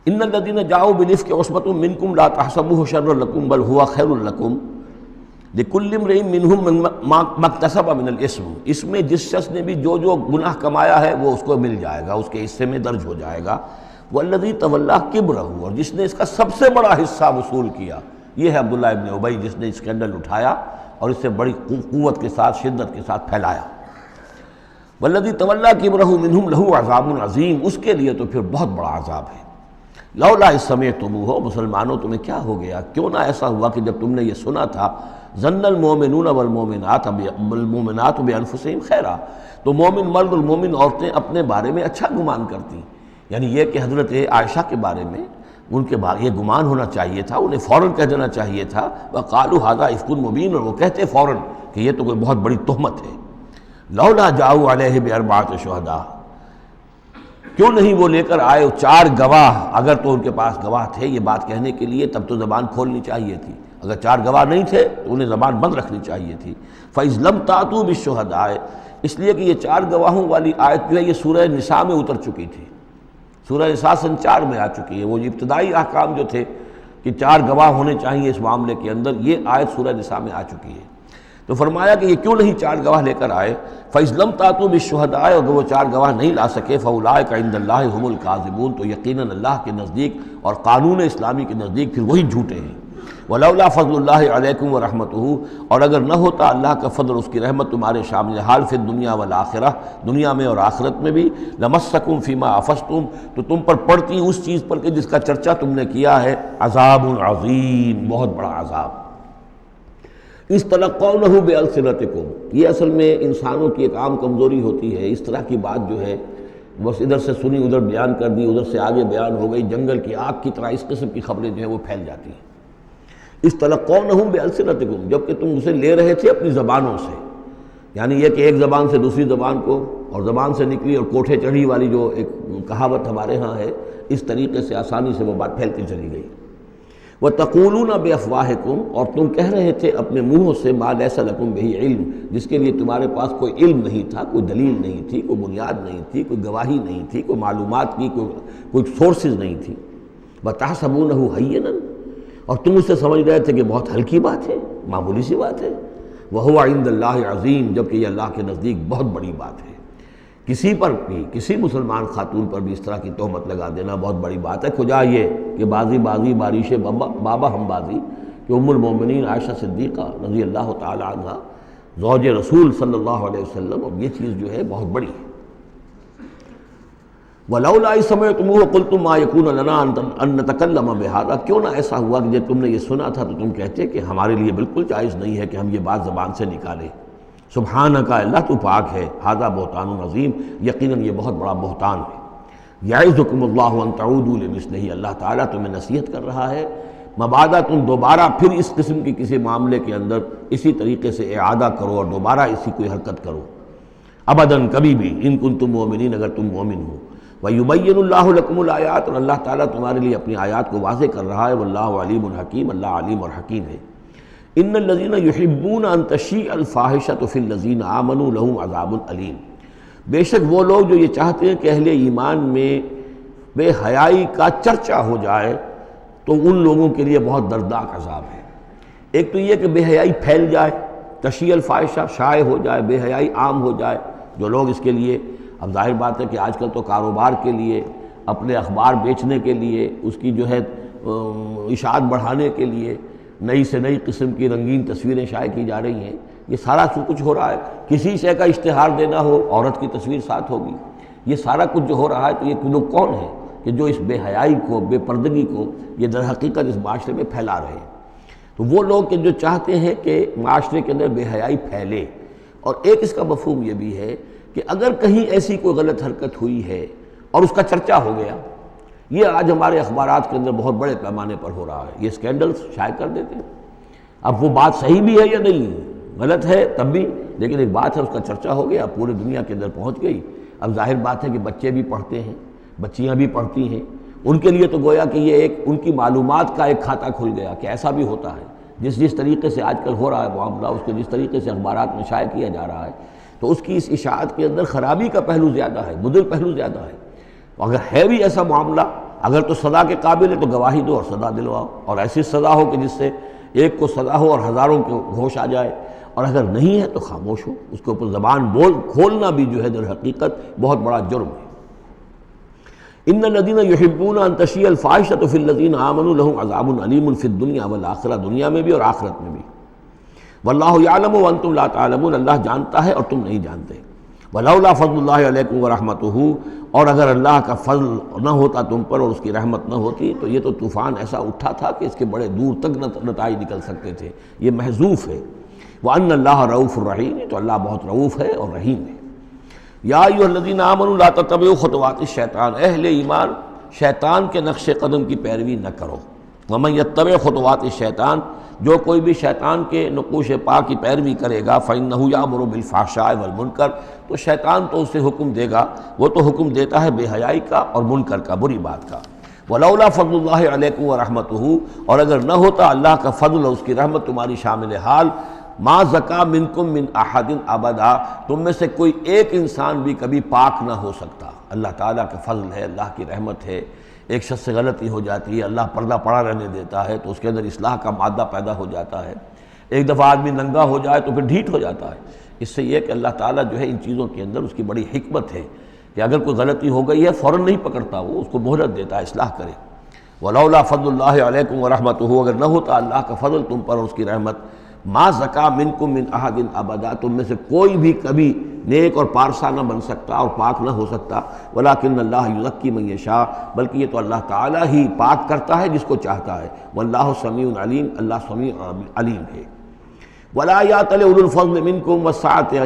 ان الذين جاءوا بالافك عصبة منكم لا تحسبوه شرا لكم بل هو خير لكم لكل امرئ منهم ما اكتسب من الاثم۔ اس میں جس شخص نے بھی جو گناہ کمایا ہے وہ اس کو مل جائے گا، اس کے حصے میں درج ہو جائے گا۔ والذی تولى کبرہ، اور جس نے اس کا سب سے بڑا حصہ وصول کیا، یہ ہے عبداللہ ابن ابی جس نے اسکینڈل اٹھایا اور اسے بڑی قوت کے ساتھ، شدت کے ساتھ پھیلایا۔ والذی تولى کبرہ منہم لہ عذاب عظیم، اس کے لیے تو پھر بہت بڑا عذاب ہے۔ لولا اذ سمعتموہ، مسلمانوں تمہیں کیا ہو گیا، کیوں نہ ایسا ہوا کہ جب تم نے یہ سنا تھا، ظن المؤمنون والمؤمنات بانفسہم خیرا، تو مومن مرد اور مومن عورتیں اپنے بارے میں اچھا گمان کرتی، یعنی یہ کہ حضرت عائشہ کے بارے میں ان کے بارے یہ گمان ہونا چاہیے تھا، انہیں فوراً کہہ دینا چاہیے تھا، وقالوا ھذا افک مبین، اور وہ کہتے فوراً کہ یہ تو کوئی بہت بڑی تہمت ہے۔ لولا جاؤ علیہ باربعۃ شہداء، کیوں نہیں وہ لے کر آئے 4 گواہ، اگر تو ان کے پاس گواہ تھے یہ بات کہنے کے لیے تب تو زبان کھولنی چاہیے تھی، اگر 4 گواہ نہیں تھے تو انہیں زبان بند رکھنی چاہیے تھی۔ فَإِذْ لَمْ تَأْتُوا بِالشُّهَدَاءِ، اس لیے کہ یہ 4 گواہوں والی آیت جو ہے یہ سورہ نساء میں اتر چکی تھی، سورہ نساء سن 4 میں آ چکی ہے، وہ ابتدائی احکام جو تھے کہ 4 گواہ ہونے چاہیے اس معاملے کے اندر، یہ آیت سورہ نساء میں آ چکی ہے۔ تو فرمایا کہ یہ کیوں نہیں 4 گواہ لے کر آئے، فَإِذْ لَمْ تَأْتُوا بِالشُّهَدَاءِ، اگر وہ 4 گواہ نہیں لا سکے، فَأُولَٰئِكَ عِندَ اللَّهِ هُمُ الْكَاذِبُونَ، تو یقیناً اللہ کے نزدیک اور قانون اسلامی کے نزدیک پھر وہی جھوٹے ہیں۔ وَلَوْلَا فَضْلُ اللَّهِ عَلَيْكُمْ وَرَحْمَتُهُ، اور اگر نہ ہوتا اللہ کا فضل اور اس کی رحمت تمہارے شامل حال فی الدنیا والآخرہ، دنیا میں اور آخرت میں بھی، لَمَسَّكُمْ فِي مَا أَفَضْتُمْ، تو تم پر پڑتی اس چیز پر کہ جس کا چرچا تم نے کیا ہے، عذاب عظیم، بہت بڑا عذاب۔ اِسْتَلَقَّوْنَهُ بِأَلْسِنَتِكُمْ، یہ اصل میں انسانوں کی ایک عام کمزوری ہوتی ہے، اس طرح کی بات جو ہے بس ادھر سے سنی ادھر بیان کر دی، ادھر سے آگے بیان ہو گئی، جنگل کی آگ کی طرح اس قسم کی خبریں جو ہیں وہ پھیل جاتی ہیں۔ اِسْتَلَقَّوْنَهُ بِأَلْسِنَتِكُمْ، جبکہ تم اسے لے رہے تھے اپنی زبانوں سے، یعنی یہ کہ ایک زبان سے دوسری زبان کو، اور زبان سے نکلی اور کوٹھے چڑھی والی جو ایک کہاوت ہمارے ہاں ہے، اس طریقے سے آسانی سے وہ بات پھیلتی چلی گئی۔ وَتَقُولُونَ بِأَفْوَاهِكُمْ، اور تم کہہ رہے تھے اپنے منہوں سے، مَا لَيْسَ لَكُمْ بِهِ عِلْم، جس کے لیے تمہارے پاس کوئی علم نہیں تھا، کوئی دلیل نہیں تھی، کوئی بنیاد نہیں تھی، کوئی گواہی نہیں تھی، کوئی معلومات کی کوئی سورسز نہیں تھی۔ وَتَحْسَبُونَهُ هَيِّنًا، اور تم اسے سمجھ رہے تھے کہ بہت ہلکی بات ہے، معمولی سی بات ہے۔ وَهُوَ عِندَ اللَّهِ عَظِيمٌ، جبکہ یہ اللہ کے نزدیک بہت بڑی بات ہے۔ کسی پر بھی، کسی مسلمان خاتون پر بھی اس طرح کی تہمت لگا دینا بہت بڑی بات ہے۔ کجا یہ کہ بازی بارش بابا ہم بازی، کہ ام المومنین عائشہ صدیقہ رضی اللہ تعالی عنہ زوج رسول صلی اللہ علیہ وسلم، اور یہ چیز جو ہے بہت بڑی ہے۔ وَلَوْلَا إِذْ سَمِعْتُمُوهُ قُلْتُم مَّا يَكُونُ لَنَا أَن نَّتَكَلَّمَ بِهَٰذَا، کیوں نہ ایسا ہوا کہ جب تم نے یہ سنا تھا تو تم کہتے کہ ہمارے لیے بالکل جائز نہیں ہے کہ ہم یہ بات زبان سے نکالیں۔ سبحانک، اللہ تو پاک ہے، ھذا بہتان عظیم، یقیناً یہ بہت بڑا بہتان ہے۔ یعظکم اللہ ان تعودوا لمثلہ، اللہ تعالیٰ تمہیں نصیحت کر رہا ہے مبادا تم دوبارہ پھر اس قسم کی کسی معاملے کے اندر اسی طریقے سے اعادہ کرو اور دوبارہ اسی کوئی حرکت کرو، ابداً کبھی بھی، ان کنتم مؤمنین، اگر تم مومن ہو۔ وَيُبَيِّنُ اللَّهُ لَكُمُ الْآيَاتِ، اور اللہ تعالیٰ تمہارے لیے اپنی آیات کو واضح کر رہا ہے، وَاللَّهُ عَلِيمٌ حکیم، اللہ علیم اور حکیم ہے۔ ان الذین یحبون ان تشیع الفاحشۃ فی الذین آمنوا لہم عذاب علیم، بے شک وہ لوگ جو یہ چاہتے ہیں کہ اہل ایمان میں بے حیائی کا چرچا ہو جائے تو ان لوگوں کے لیے بہت دردناک عذاب ہے۔ ایک تو یہ کہ بے حیائی پھیل جائے، تشیع الفاحشہ شائع ہو جائے، بے حیائی عام ہو جائے، جو لوگ اس کے لیے، اب ظاہر بات ہے کہ آج کل تو کاروبار کے لیے، اپنے اخبار بیچنے کے لیے، اس کی جو ہے اشاعت بڑھانے کے لیے نئی سے نئی قسم کی رنگین تصویریں شائع کی جا رہی ہیں، یہ سارا کچھ ہو رہا ہے۔ کسی شے کا اشتہار دینا ہو، عورت کی تصویر ساتھ ہوگی، یہ سارا کچھ جو ہو رہا ہے، تو یہ لوگ کون ہیں کہ جو اس بے حیائی کو، بے پردگی کو یہ در حقیقت اس معاشرے میں پھیلا رہے ہیں؟ تو وہ لوگ کہ جو چاہتے ہیں کہ معاشرے کے اندر بے حیائی پھیلے، اور ایک اس کا مفہوم یہ بھی ہے کہ اگر کہیں ایسی کوئی غلط حرکت ہوئی ہے اور اس کا چرچا ہو گیا۔ یہ آج ہمارے اخبارات کے اندر بہت بڑے پیمانے پر ہو رہا ہے، یہ اسکینڈلز شائع کر دیتے ہیں۔ اب وہ بات صحیح بھی ہے یا نہیں، غلط ہے تب بھی، لیکن ایک بات ہے، اس کا چرچا ہو گیا، پورے دنیا کے اندر پہنچ گئی۔ اب ظاہر بات ہے کہ بچے بھی پڑھتے ہیں، بچیاں بھی پڑھتی ہیں، ان کے لیے تو گویا کہ یہ ایک ان کی معلومات کا ایک کھاتہ کھل گیا کہ ایسا بھی ہوتا ہے۔ جس طریقے سے آج کل ہو رہا ہے معاملہ، اس کے جس طریقے سے اخبارات میں شائع کیا جا رہا ہے، تو اس کی اس اشاعت کے اندر خرابی کا پہلو زیادہ ہے، مضر پہلو زیادہ ہے۔ اگر ہے بھی ایسا معاملہ، اگر تو سزا کے قابل ہے تو گواہی دو اور سزا دلواؤ، اور ایسی سزا ہو کہ جس سے ایک کو سزا ہو اور ہزاروں کو ہوش آ جائے، اور اگر نہیں ہے تو خاموش ہو، اس کے اوپر زبان کھولنا بھی جو ہے در حقیقت بہت بڑا جرم ہے۔ ان الذين يحبون ان تشيع الفاحشة في الذين آمنوا لهم عذاب عليم في الدنيا والآخرة، دنیا میں بھی اور آخرت میں بھی۔ واللہ یعلم وانتم لا تعلمون، اللہ جانتا ہے اور تم نہیں جانتے۔ ولولا فضل اللہ علیکم ورحمتہ، اور اگر اللہ کا فضل نہ ہوتا تم پر اور اس کی رحمت نہ ہوتی تو یہ تو طوفان ایسا اٹھا تھا کہ اس کے بڑے دور تک نتائج نکل سکتے تھے، یہ محذوف ہے۔ وان اللہ رؤوف الرحیم، تو اللہ بہت رؤوف ہے اور رحیم ہے۔ یا ایھا الذین آمنوا لا تتبعوا خطوات الشیطان، اہل ایمان شیطان کے نقش قدم کی پیروی نہ کرو۔ ومن یتبع خطوات الشیطان، جو کوئی بھی شیطان کے نقوش پا کی پیروی کرے گا، فإنہ یأمر بالفحشاء والمنکر، تو شیطان تو اسے حکم دے گا، وہ تو حکم دیتا ہے بے حیائی کا اور منکر کا، بری بات کا۔ ولولا فضل اللہ علیکم ورحمتہ، اور اگر نہ ہوتا اللہ کا فضل اور اس کی رحمت تمہاری شامل حال، ما زکا منکم من احد ابدا، تم میں سے کوئی ایک انسان بھی کبھی پاک نہ ہو سکتا۔ اللہ تعالیٰ کا فضل ہے، اللہ کی رحمت ہے، ایک شخص سے غلطی ہو جاتی ہے، اللہ پردہ پڑا رہنے دیتا ہے تو اس کے اندر اصلاح کا مادہ پیدا ہو جاتا ہے۔ ایک دفعہ آدمی ننگا ہو جائے تو پھر ڈھیٹ ہو جاتا ہے۔ اس سے یہ کہ اللہ تعالیٰ جو ہے ان چیزوں کے اندر اس کی بڑی حکمت ہے کہ اگر کوئی غلطی ہو گئی ہے فوراً نہیں پکڑتا، وہ اس کو مہلت دیتا ہے، اصلاح کرے۔ ولولا فضل اللہ علیکم ورحمتہ، اگر نہ ہوتا اللہ کا فضل تم پر اور اس کی رحمت، ما زکا منکم من احد ابدا، تم میں سے کوئی بھی کبھی نیک اور پارسا نہ بن سکتا اور پاک نہ ہو سکتا۔ ولکن اللہ یزکی من یشاء، بلکہ یہ تو اللہ تعالیٰ ہی پاک کرتا ہے جس کو چاہتا ہے۔ واللہ سمیع علیم، اللہ سمیع علیم ہے۔ ولا یأتل اولو الفضل منکم والسعة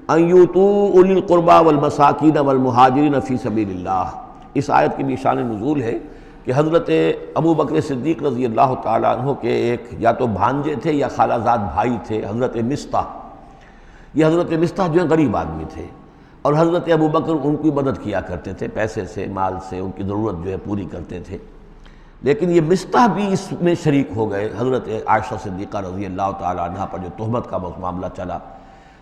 ان یؤتوا اولی القربى والمساکین والمہاجرین فی سبیل اللہ۔ اس آیت کی بھی شان نزول ہے کہ حضرت ابو بکر صدیق رضی اللہ تعالیٰ عنہ کے ایک یا تو بھانجے تھے یا خالہ زاد بھائی تھے، حضرت مصطح۔ یہ حضرت مصطح جو ہے غریب آدمی تھے، اور حضرت ابو بکر ان کی مدد کیا کرتے تھے، پیسے سے، مال سے ان کی ضرورت جو ہے پوری کرتے تھے۔ لیکن یہ مصطح بھی اس میں شریک ہو گئے۔ حضرت عائشہ صدیقہ رضی اللہ تعالیٰ عنہ پر جو تہمت کا معاملہ چلا،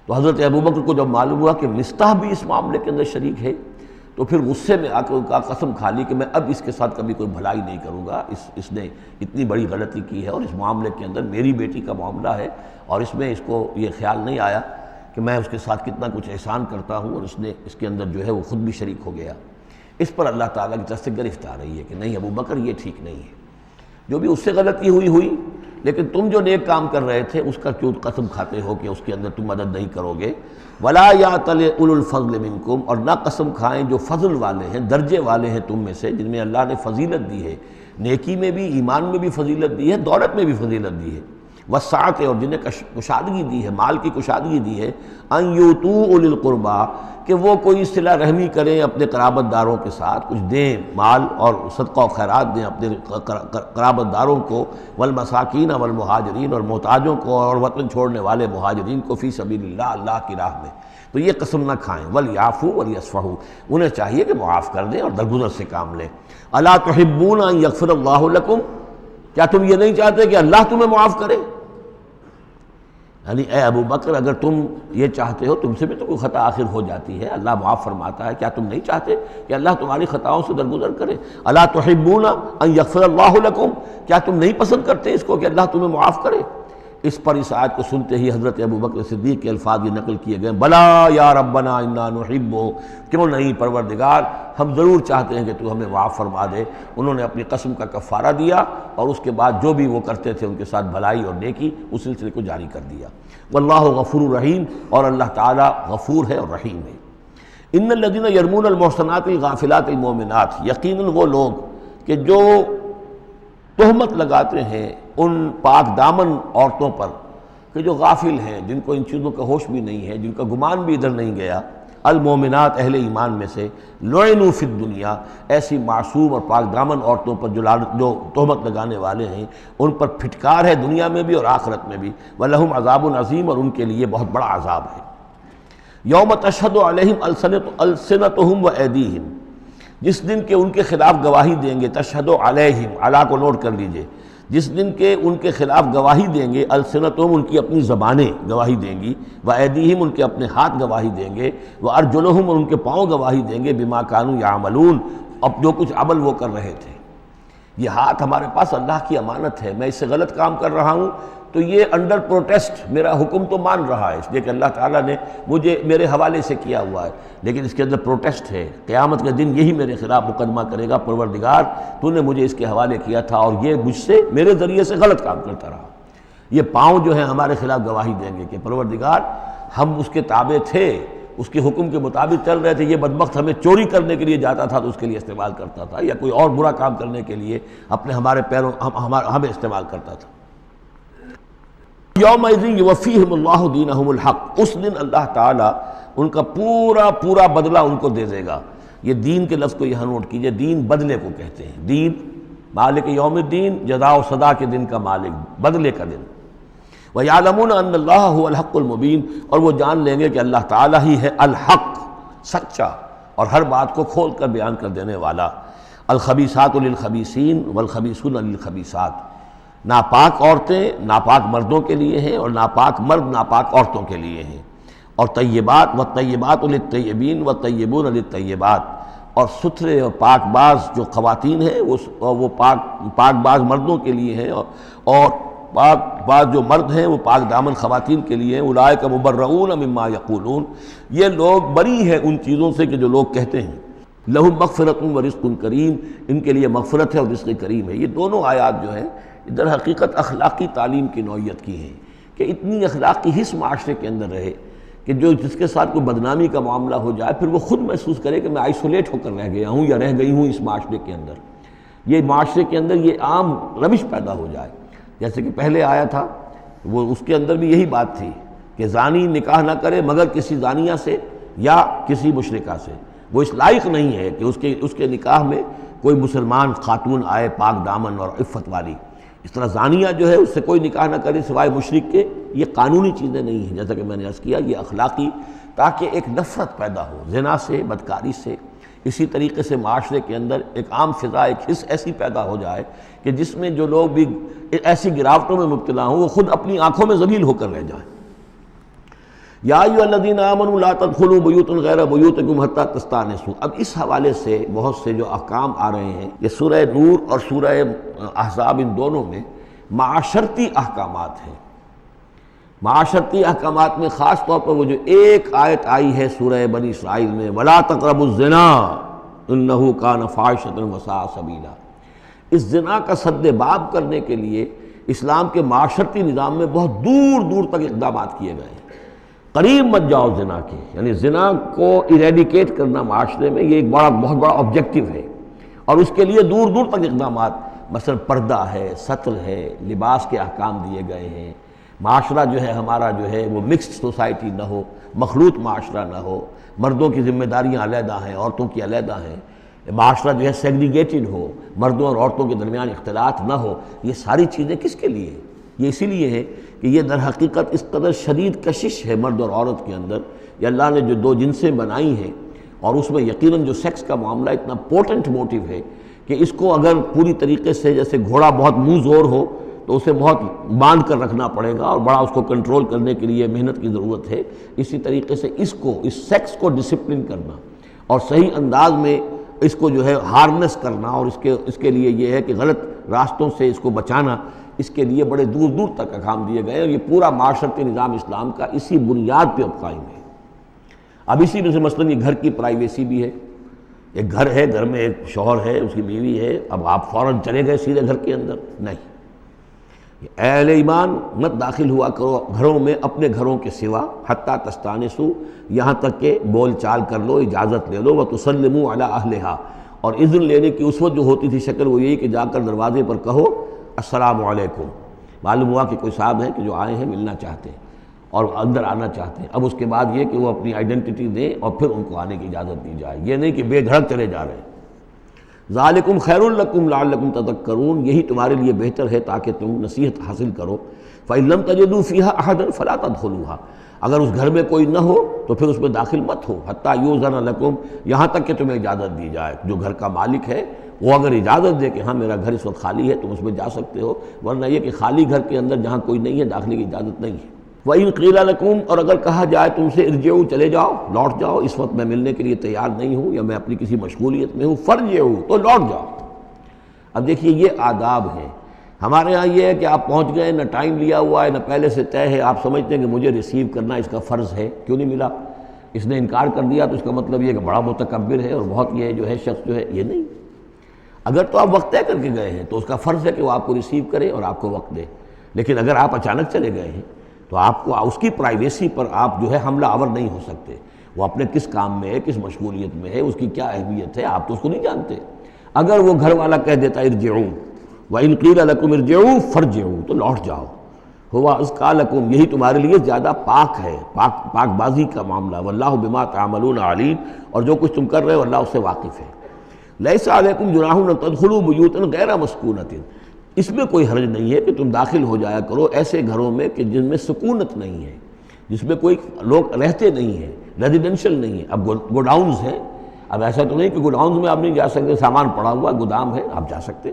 تو حضرت ابو بکر کو جب معلوم ہوا کہ مصطح بھی اس معاملے کے اندر شریک ہے، تو پھر غصے میں آ کے ان کا قسم کھا لی کہ میں اب اس کے ساتھ کبھی کوئی بھلائی نہیں کروں گا، اس نے اتنی بڑی غلطی کی ہے، اور اس معاملے کے اندر میری بیٹی کا معاملہ ہے، اور اس میں اس کو یہ خیال نہیں آیا کہ میں اس کے ساتھ کتنا کچھ احسان کرتا ہوں، اور اس نے اس کے اندر جو ہے وہ خود بھی شریک ہو گیا۔ اس پر اللہ تعالیٰ کی طرف سے گرفت آ رہی ہے کہ نہیں ابو بکر یہ ٹھیک نہیں ہے، جو بھی اس سے غلطی ہوئی، لیکن تم جو نیک کام کر رہے تھے اس کا کیوں قسم کھاتے ہو کہ اس کے اندر تم مدد نہیں کرو گے۔ ولا یأتل اولو الفضل منکم، اور نہ قسم کھائیں جو فضل والے ہیں، درجے والے ہیں تم میں سے، جن میں اللہ نے فضیلت دی ہے، نیکی میں بھی، ایمان میں بھی فضیلت دی ہے، دولت میں بھی فضیلت دی ہے، وسعت، اور جنہیں کشادگی دی ہے، مال کی کشادگی دی ہے، ان یؤتوا اولی القربی، کہ وہ کوئی صلہ رحمی کریں اپنے قرابت داروں کے ساتھ، کچھ دیں، مال اور صدقہ و خیرات دیں اپنے قرابت داروں کو، والمساکین والمہاجرین، اور محتاجوں کو اور وطن چھوڑنے والے مہاجرین کو، فی سبیل اللہ، اللہ کی راہ میں۔ تو یہ قسم نہ کھائیں۔ ولیعفوا ولیصفحوا، انہیں چاہیے کہ معاف کر دیں اور درگزر سے کام لیں۔ الا تحبون ان یغفر اللہ لکم، کیا تم یہ نہیں چاہتے کہ اللہ تمہیں معاف کرے؟ یعنی اے ابو بکر اگر تم یہ چاہتے ہو، تم سے بھی تو کوئی خطا آخر ہو جاتی ہے، اللہ معاف فرماتا ہے، کیا تم نہیں چاہتے کہ اللہ تمہاری خطاؤں سے درگزر کرے؟ الا تحبون ان یغفر اللہ لکم، کیا تم نہیں پسند کرتے اس کو کہ اللہ تمہیں معاف کرے؟ اس پر اس آیت کو سنتے ہی حضرت ابو بکر صدیق کے الفاظ یہ نقل کیے گئے، بلا یا ربنا انا نحب، کیوں نہیں پروردگار، ہم ضرور چاہتے ہیں کہ تو ہمیں معاف فرما دے۔ انہوں نے اپنی قسم کا کفارہ دیا، اور اس کے بعد جو بھی وہ کرتے تھے ان کے ساتھ بھلائی اور نیکی، اس سلسلے کو جاری کر دیا۔ واللہ غفور الرحیم، اور اللہ تعالیٰ غفور ہے اور رحیم ہے۔ ان الذین یرمون المحصنات الغافلات المؤمنات، یقیناً وہ لوگ کہ جو تہمت لگاتے ہیں ان پاک دامن عورتوں پر کہ جو غافل ہیں، جن کو ان چیزوں کا ہوش بھی نہیں ہے، جن کا گمان بھی ادھر نہیں گیا، المومنات اہل ایمان میں سے لعنوا فی الدنیا ایسی معصوم اور پاک دامن عورتوں پر جو تہمت لگانے والے ہیں ان پر پھٹکار ہے دنیا میں بھی اور آخرت میں بھی، وَلَهُمْ عَذَابٌ عَظِيمٌ اور ان کے لیے بہت بڑا عذاب ہے۔ یوم تشہد علیہم السنتہم وایدیہم، جس دن کے ان کے خلاف گواہی دیں گے، تشہد علیہم، علی کو نوٹ کر لیجئے، جس دن کے ان کے خلاف گواہی دیں گے، السنتہم ان کی اپنی زبانیں گواہی دیں گی، وایدیہم ان کے اپنے ہاتھ گواہی دیں گے، وارجلہم اور ان کے پاؤں گواہی دیں گے، بما کانوا یعملون، اب جو کچھ عمل وہ کر رہے تھے۔ یہ ہاتھ ہمارے پاس اللہ کی امانت ہے، میں اس سے غلط کام کر رہا ہوں تو یہ انڈر پروٹیسٹ میرا حکم تو مان رہا ہے، اس لیے کہ اللہ تعالیٰ نے مجھے میرے حوالے سے کیا ہوا ہے، لیکن اس کے اندر پروٹیسٹ ہے، قیامت کے دن یہی میرے خلاف مقدمہ کرے گا، پروردگار تو نے مجھے اس کے حوالے کیا تھا اور یہ مجھ سے میرے ذریعے سے غلط کام کرتا رہا۔ یہ پاؤں جو ہیں ہمارے خلاف گواہی دیں گے کہ پروردگار ہم اس کے تابع تھے، اس کے حکم کے مطابق چل رہے تھے، یہ بدبخت ہمیں چوری کرنے کے لیے جاتا تھا تو اس کے لیے استعمال کرتا تھا، یا کوئی اور برا کام کرنے کے لیے ہمارے پیروں ہمیں استعمال کرتا تھا۔ یومئذ یوفیہم اللہ دینہم الحق، اس دن اللہ تعالیٰ ان کا پورا بدلہ ان کو دے دے گا۔ یہ دین کے لفظ کو یہاں نوٹ کیجئے، دین بدلے کو کہتے ہیں، دین مالک یوم الدین، جزا و سزا کے دن کا مالک، بدلے کا دن۔ وَيَعْلَمُونَ أَنَّ اللَّهَ هُوَ الْحَقُّ الْمُبِينُ، اور وہ جان لیں گے کہ اللہ تعالیٰ ہی ہے الحق، سچا اور ہر بات کو کھول کر بیان کر دینے والا۔ الخبیثات للخبیثین والخبیثون للخبیثات، ناپاک عورتیں ناپاک مردوں کے لیے ہیں اور ناپاک مرد ناپاک عورتوں کے لیے ہیں، اور طیبات والطیبات للطیبین والطیبون للطیبات، اور ستھرے اور پاک باز جو خواتین ہیں وہ پاک باز مردوں کے لیے ہیں، اور پاک باز جو مرد ہیں وہ پاک دامن خواتین کے لیے ہیں۔ اولئک مبرؤون مما یقولون، یہ لوگ بری ہیں ان چیزوں سے کہ جو لوگ کہتے ہیں۔ لہم مغفرۃ ورزق کریم، ان کے لیے مغفرت ہے اور رزق کریم ہے۔ یہ دونوں آیات جو ہیں در حقیقت اخلاقی تعلیم کی نوعیت کی ہیں کہ اتنی اخلاقی حس معاشرے کے اندر رہے کہ جس کے ساتھ کوئی بدنامی کا معاملہ ہو جائے پھر وہ خود محسوس کرے کہ میں آئسولیٹ ہو کر رہ گیا ہوں یا رہ گئی ہوں اس معاشرے کے اندر، یہ معاشرے کے اندر یہ عام روش پیدا ہو جائے۔ جیسے کہ پہلے آیا تھا وہ اس کے اندر بھی یہی بات تھی کہ زانی نکاح نہ کرے مگر کسی زانیہ سے یا کسی مشرکہ سے، وہ اس لائق نہیں ہے کہ اس کے نکاح میں کوئی مسلمان خاتون آئے پاک دامن اور عفت والی۔ اس طرح زانیہ جو ہے اس سے کوئی نکاح نہ کرے سوائے مشرک کے، یہ قانونی چیزیں نہیں ہیں، جیسا کہ میں نے عرض کیا یہ اخلاقی، تاکہ ایک نفرت پیدا ہو زنا سے، بدکاری سے۔ اسی طریقے سے معاشرے کے اندر ایک عام فضا، ایک حس ایسی پیدا ہو جائے کہ جس میں جو لوگ بھی ایسی گراوٹوں میں مبتلا ہوں وہ خود اپنی آنکھوں میں ذلیل ہو کر رہ جائیں۔ یا ایھا الذین آمنوا لا تدخلوا بیوتا غیر بیوتکم حتی تستأنسوا، اب اس حوالے سے بہت سے جو احکام آ رہے ہیں، یہ سورہ نور اور سورہ احزاب ان دونوں میں معاشرتی احکامات ہیں۔ معاشرتی احکامات میں خاص طور پر وہ جو ایک آیت آئی ہے سورہ بنی اسرائیل میں، وَلَا تَقْرَبُوا الزِّنَا إِنَّهُ كَانَ فَاحِشَةً وَسَاءَ سَبِيلًا، اس زنا کا سد باب کرنے کے لیے اسلام کے معاشرتی نظام میں بہت دور دور تک اقدامات کیے گئے ہیں۔ قریب مت جاؤ زنا کے، یعنی زنا کو ایریڈیکیٹ کرنا معاشرے میں یہ ایک بہت بڑا آبجیکٹیو ہے، اور اس کے لیے دور دور تک اقدامات، مثلا پردہ ہے، ستر ہے، لباس کے احکام دیے گئے ہیں۔ معاشرہ جو ہے ہمارا جو ہے وہ مکسڈ سوسائٹی نہ ہو، مخلوط معاشرہ نہ ہو، مردوں کی ذمہ داریاں علیحدہ ہیں، عورتوں کی علیحدہ ہیں، معاشرہ جو ہے سیگریگیٹڈ ہو، مردوں اور عورتوں کے درمیان اختلاط نہ ہو۔ یہ ساری چیزیں کس کے لیے؟ یہ اسی لیے ہے کہ یہ در حقیقت اس قدر شدید کشش ہے مرد اور عورت کے اندر، یہ اللہ نے جو دو جنسیں بنائی ہیں، اور اس میں یقیناً جو سیکس کا معاملہ اتنا پوٹنٹ موٹیو ہے کہ اس کو اگر پوری طریقے سے، جیسے گھوڑا بہت منہ زور ہو تو اسے بہت باندھ کر رکھنا پڑے گا اور بڑا اس کو کنٹرول کرنے کے لیے محنت کی ضرورت ہے، اسی طریقے سے اس سیکس کو ڈسپلن کرنا اور صحیح انداز میں اس کو جو ہے ہارنس کرنا، اور اس کے لیے یہ ہے کہ غلط راستوں سے اس کو بچانا، اس کے لیے بڑے دور دور تک احکام دیے گئے، اور یہ پورا معاشرتی نظام اسلام کا اسی بنیاد پہ اب قائم ہے۔ اب اسی میں سے مثلاً یہ گھر کی پرائیویسی بھی ہے، ایک گھر ہے، گھر میں ایک شوہر ہے، اس کی بیوی ہے، اب آپ فوراً چلے گئے سیدھے گھر کے اندر، نہیں، اے اہل ایمان مت داخل ہوا کرو گھروں میں اپنے گھروں کے سوا، حتیٰ تستانسوا، یہاں تک کہ بول چال کر لو، اجازت لے لو، وتسلموا علی اہلہا، اور اذن لینے کی اس وقت جو ہوتی تھی شکل وہ یہی کہ جا کر دروازے پر کہو السلام علیکم، معلوم ہوا کہ کوئی صاحب ہیں کہ جو آئے ہیں ملنا چاہتے ہیں، اور اندر آنا چاہتے ہیں۔ اب اس کے بعد یہ کہ وہ اپنی آئیڈینٹی دیں اور پھر ان کو آنے کی اجازت دی جائے، یہ نہیں کہ بے دھڑک چلے جا رہے ہیں۔ ذالکم خیر لکم لعلکم تذکرون، یہی تمہارے لیے بہتر ہے تاکہ تم نصیحت حاصل کرو۔ فإن لم تجدوا فيها أحدا فلا تدخلوها، اگر اس گھر میں کوئی نہ ہو تو پھر اس میں داخل مت ہو، حتیٰ یؤذن لکم، یہاں تک کہ تمہیں اجازت دی جائے۔ جو گھر کا مالک ہے وہ اگر اجازت دے کہ ہاں میرا گھر اس وقت خالی ہے تم اس میں جا سکتے ہو، ورنہ یہ کہ خالی گھر کے اندر جہاں کوئی نہیں ہے داخلے کی اجازت نہیں ہے۔ وَإِن قِيلَ لَكُمْ، اور اگر کہا جائے تم سے ارجعوا، چلے جاؤ، لوٹ جاؤ، اس وقت میں ملنے کے لیے تیار نہیں ہوں یا میں اپنی کسی مشغولیت میں ہوں، فرجعوا، تو لوٹ جاؤ۔ اب دیکھیے یہ آداب ہیں۔ ہمارے ہاں یہ ہے کہ آپ پہنچ گئے، نہ ٹائم لیا ہوا ہے نہ پہلے سے طے ہے، آپ سمجھتے ہیں کہ مجھے ریسیو کرنا اس کا فرض ہے، کیوں نہیں ملا؟ اس نے انکار کر دیا تو اس کا مطلب یہ کہ بڑا متکبر ہے اور بہت یہ جو ہے شخص جو ہے، یہ نہیں۔ اگر تو آپ وقت طے کر کے گئے ہیں تو اس کا فرض ہے کہ وہ آپ کو ریسیو کرے اور آپ کو وقت دے، لیکن اگر آپ اچانک چلے گئے ہیں تو آپ کو اس کی پرائیویسی پر آپ جو ہے حملہ آور نہیں ہو سکتے۔ وہ اپنے کس کام میں ہے، کس مشغولیت میں ہے، اس کی کیا اہمیت ہے، آپ تو اس کو نہیں جانتے۔ اگر وہ گھر والا کہہ دیتا ارجعوا، وَإِن قِيلَ لَكُمْ ارْجِعُوا فَارْجِعُوا، تو لوٹ جاؤ، ہوا أَزْكَىٰ لَكُمْ، یہی تمہارے لیے زیادہ پاک ہے، پاک بازی کا معاملہ، وَاللَّهُ بِمَا تَعْمَلُونَ عَلِيمٌ، اور جو کچھ تم کر رہے ہو اللہ اس سے واقف ہے۔ لَيْسَ عَلَيْكُمْ جُنَاحٌ أَن تَدْخُلُوا بُيُوتًا غَيْرَ مَسْكُونَةٍ، اس میں کوئی حرج نہیں ہے کہ تم داخل ہو جایا کرو ایسے گھروں میں کہ جن میں سکونت نہیں ہے، جس میں کوئی لوگ رہتے نہیں ہیں، ریزیڈینشل نہیں ہے۔ اب گوڈاؤنز ہیں، اب ایسا تو نہیں کہ گوڈاؤنز میں آپ نہیں جا سکتے، سامان پڑا ہوا گودام ہے آپ جا سکتے۔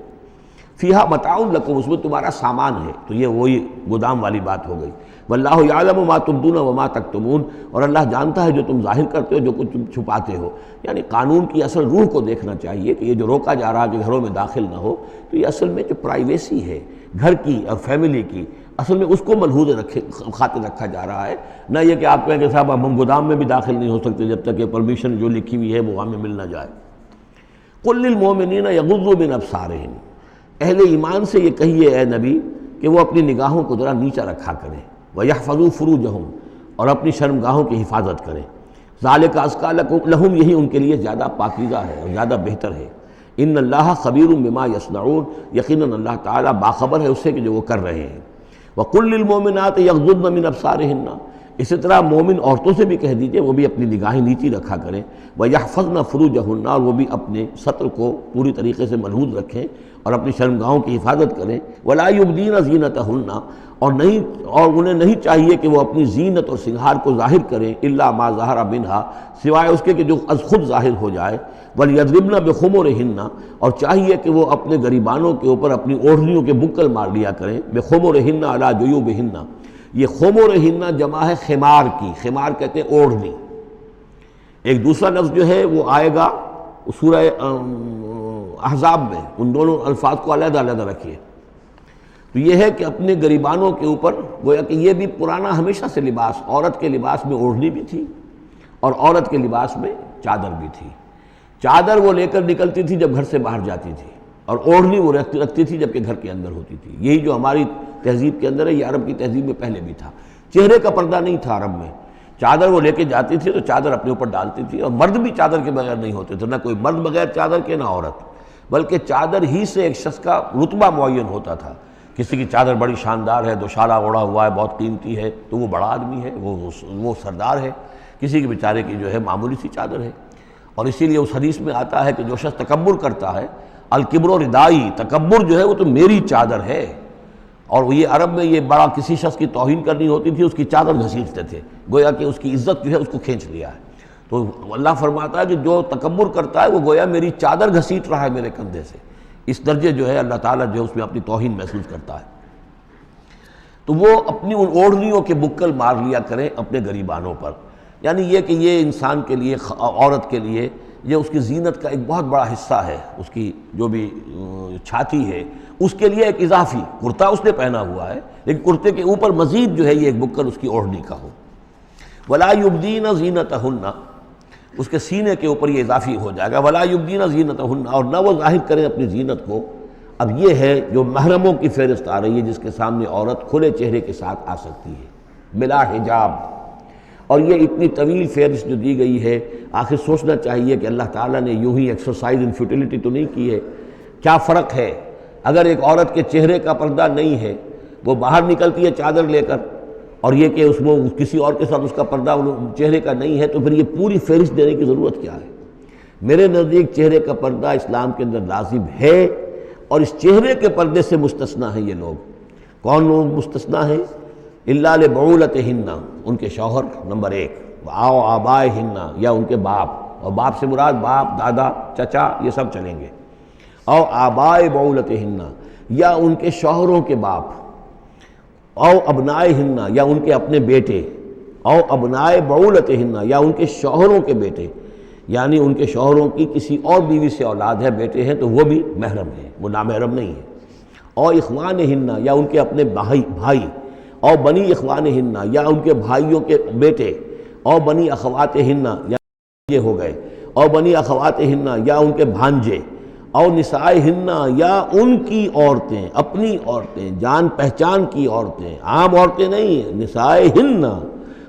فیہا متاع لکم، اس میں تمہارا سامان ہے، تو یہ وہی گودام والی بات ہو گئی۔ واللہ یعلم ما تبدون وما تکتمون، اور اللہ جانتا ہے جو تم ظاہر کرتے ہو جو کچھ تم چھپاتے ہو۔ یعنی قانون کی اصل روح کو دیکھنا چاہیے کہ یہ جو روکا جا رہا ہے کہ گھروں میں داخل نہ ہو، تو یہ اصل میں جو پرائیویسی ہے گھر کی اور فیملی کی، اصل میں اس کو ملحوظ خاطر رکھا جا رہا ہے، نہ یہ کہ آپ کہیں کہ صاحب اب ہم گودام میں بھی داخل نہیں ہو سکتے جب تک یہ پرمیشن جو لکھی ہوئی ہے وہ ہمیں مل نہ جائے۔ قل للمؤمنین یغضوا من ابصارہم، اہل ایمان سے یہ کہیے اے نبی کہ وہ اپنی نگاہوں کو ذرا نیچا رکھا کریں، وَيَحْفَظُوا فُرُوجَهُمْ، اور اپنی شرمگاہوں کی حفاظت کریں۔ ذَلِكَ أَزْكَىٰ لَهُمْ، یہی ان کے لیے زیادہ پاکیزہ ہے اور زیادہ بہتر ہے۔ إِنَّ اللَّهَ خَبِيرٌ بِمَا يَصْنَعُونَ، یقیناً اللہ تعالیٰ باخبر ہے اس سے کہ جو وہ کر رہے ہیں۔ وَقُلْ لِلْمُؤْمِنَاتِ يَغْضُضْنَ مِنْ أَبْصَارِهِنَّ، اسی طرح مومن عورتوں سے بھی کہہ دیجئے وہ بھی اپنی نگاہیں نیچی رکھا کریں۔ وَيَحْفَظْنَ فُرُوجَهُنَّ، اور وہ بھی اپنے سطر کو پوری طریقے سے ملحوظ رکھیں اور اپنی شرمگاہوں کی حفاظت کریں۔ وَلَا يُبْدِينَ زِينَتَهُنَّ، اور انہیں نہیں چاہیے کہ وہ اپنی زینت اور سنگھار کو ظاہر کریں، إِلَّا مَا ظَهَرَ مِنْهَا، سوائے اس کے کہ جو از خود ظاہر ہو جائے۔ وَلْيَضْرِبْنَ بِخُمُرِهِنَّ، اور چاہیے کہ وہ اپنے گریبانوں کے اوپر اپنی اوڑھنیوں کے بکل مار لیا کریں۔ بِخُمُرِهِنَّ عَلَىٰ جُيُوبِهِنَّ، یہ خمرہن جمع ہے خمار کی، خمار کہتے ہیں اوڑھنی۔ ایک دوسرا لفظ جو ہے وہ آئے گا سورہ احزاب میں، ان دونوں الفاظ کو علیحدہ علیحدہ رکھیے۔ تو یہ ہے کہ اپنے گریبانوں کے اوپر، گویا کہ یہ بھی پرانا ہمیشہ سے لباس، عورت کے لباس میں اوڑھنی بھی تھی اور عورت کے لباس میں چادر بھی تھی۔ چادر وہ لے کر نکلتی تھی جب گھر سے باہر جاتی تھی، اور اوڑھنی وہ رکھتی تھی جب کہ گھر کے اندر ہوتی تھی۔ یہی جو ہماری تہذیب کے اندر ہے، یہ عرب کی تہذیب میں پہلے بھی تھا۔ چہرے کا پردہ نہیں تھا عرب میں، چادر وہ لے کے جاتی تھی تو چادر اپنے اوپر ڈالتی تھی، اور مرد بھی چادر کے بغیر نہیں ہوتے تھے، نہ کوئی مرد بغیر چادر کے نہ عورت، بلکہ چادر ہی سے ایک شخص کا رتبہ معین ہوتا تھا۔ کسی کی چادر بڑی شاندار ہے، دوشالہ اوڑھا ہوا ہے، بہت قیمتی ہے، تو وہ بڑا آدمی ہے، وہ سردار ہے۔ کسی کے بیچارے کی جو ہے معمولی سی چادر ہے۔ اور اسی لیے اس حدیث میں آتا ہے کہ جو شخص تکبر کرتا ہے، الکبر ردائی، تکبر جو ہے وہ تو میری چادر ہے۔ اور یہ عرب میں یہ بڑا کسی شخص کی توہین کرنی ہوتی تھی، اس کی چادر گھسیٹتے تھے، گویا کہ اس کی عزت جو ہے اس کو کھینچ لیا ہے۔ تو اللہ فرماتا ہے کہ جو تکبر کرتا ہے وہ گویا میری چادر گھسیٹ رہا ہے میرے کندھے سے۔ اس درجے جو ہے اللہ تعالیٰ جو ہے اس میں اپنی توہین محسوس کرتا ہے۔ تو وہ اپنی ان اوڑھنیوں کے بکل مار لیا کریں اپنے گریبانوں پر، یعنی یہ کہ یہ انسان کے لیے، عورت کے لیے، یہ اس کی زینت کا ایک بہت بڑا حصہ ہے۔ اس کی جو بھی چھاتی ہے اس کے لیے ایک اضافی کرتا اس نے پہنا ہوا ہے، لیکن کرتے کے اوپر مزید جو ہے یہ ایک بکل اس کی اوڑھنی کا ہو۔ وَلَا يُبْدِينَ زِينَتَهُنَّ، اس کے سینے کے اوپر یہ اضافی ہو جائے گا، وَلَا يُبْدِينَ زِينَتَهُنَّ، اور نہ وہ ظاہر کریں اپنی زینت کو۔ اب یہ ہے جو محرموں کی فہرست آ رہی ہے، جس کے سامنے عورت کھلے چہرے کے ساتھ آ سکتی ہے بلا حجاب۔ اور یہ اتنی طویل فہرست جو دی گئی ہے، آخر سوچنا چاہیے کہ اللہ تعالیٰ نے یوں ہی ایکسرسائز ان فیوٹیلیٹی تو نہیں کی ہے۔ کیا فرق ہے اگر ایک عورت کے چہرے کا پردہ نہیں ہے، وہ باہر نکلتی ہے چادر لے کر، اور یہ کہ اس میں کسی اور کے ساتھ اس کا پردہ چہرے کا نہیں ہے، تو پھر یہ پوری فہرست دینے کی ضرورت کیا ہے؟ میرے نزدیک چہرے کا پردہ اسلام کے اندر لازم ہے، اور اس چہرے کے پردے سے مستثنیٰ ہیں یہ لوگ۔ کون لوگ مستثنیٰ ہیں؟ الا لبعولتہن، ان کے شوہر نمبر ایک، او آبائہن، یا ان کے باپ، اور باپ سے مراد باپ، دادا، چچا، یہ سب چلیں گے، او آبائے بعولتہن، یا ان کے شوہروں کے باپ، او ابنائہن، یا ان کے اپنے بیٹے، او ابنائے بعولتہن، یا ان کے شوہروں کے بیٹے، یعنی ان کے شوہروں کی کسی اور بیوی سے اولاد ہے، بیٹے ہیں، تو وہ بھی محرم ہیں، وہ نامحرم نہیں ہے۔ او اخوانہن، یا ان کے اپنے بھائی، او بنی اخوانہن، یا ان کے بھائیوں کے بیٹے، او بنی اخواتہن، یا یہ ہو گئے، او بنی اخواتہن، یا ان کے بھانجے، او نسائہن، یا ان کی عورتیں، اپنی عورتیں، جان پہچان کی عورتیں، عام عورتیں نہیں، نسائہن،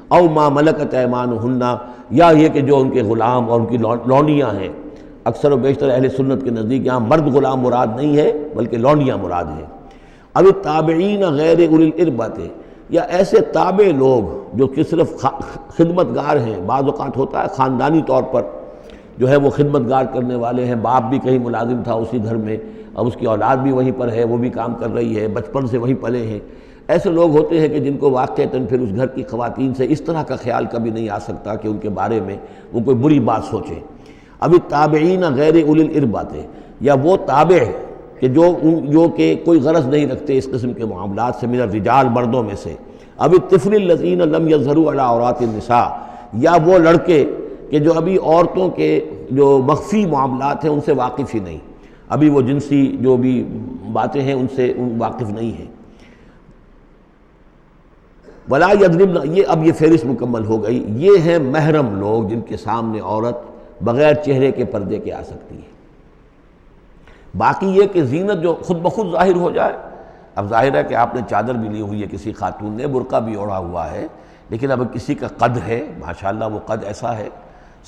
او ما ملکت ایمانہن، یا یہ کہ جو ان کے غلام اور ان کی لونڈیاں ہیں۔ اکثر و بیشتر اہل سنت کے نزدیک یہاں مرد غلام مراد نہیں ہے بلکہ لونڈیاں مراد ہیں۔ اب التابعین غیر اولی الاربۃ، یا ایسے تابع لوگ جو کہ صرف خدمت گار ہیں، بعض اوقات ہوتا ہے خاندانی طور پر جو ہے وہ خدمت گار کرنے والے ہیں، باپ بھی کہیں ملازم تھا اسی گھر میں، اب اس کی اولاد بھی وہیں پر ہے، وہ بھی کام کر رہی ہے، بچپن سے وہیں پلے ہیں۔ ایسے لوگ ہوتے ہیں کہ جن کو واقعتاً پھر اس گھر کی خواتین سے اس طرح کا خیال کبھی نہیں آ سکتا کہ ان کے بارے میں وہ کوئی بری بات سوچیں۔ اب التابعین غیر اولی الاربۃ، یا وہ تابع کہ جو کہ کوئی غرض نہیں رکھتے اس قسم کے معاملات سے، من الرجال، مردوں میں سے۔ اب الطفل الذین لم یظہروا علی عورات النساء، یا وہ لڑکے کہ جو ابھی عورتوں کے جو مخفی معاملات ہیں ان سے واقف ہی نہیں، ابھی وہ جنسی جو بھی باتیں ہیں ان سے واقف نہیں ہیں۔ ولا یضربن، یہ فہرست مکمل ہو گئی۔ یہ ہیں محرم لوگ جن کے سامنے عورت بغیر چہرے کے پردے کے آ سکتی ہے۔ باقی یہ کہ زینت جو خود بخود ظاہر ہو جائے، اب ظاہر ہے کہ آپ نے چادر بھی لی ہوئی ہے، کسی خاتون نے برقع بھی اوڑھا ہوا ہے، لیکن اب کسی کا قد ہے، ماشاءاللہ وہ قد ایسا ہے،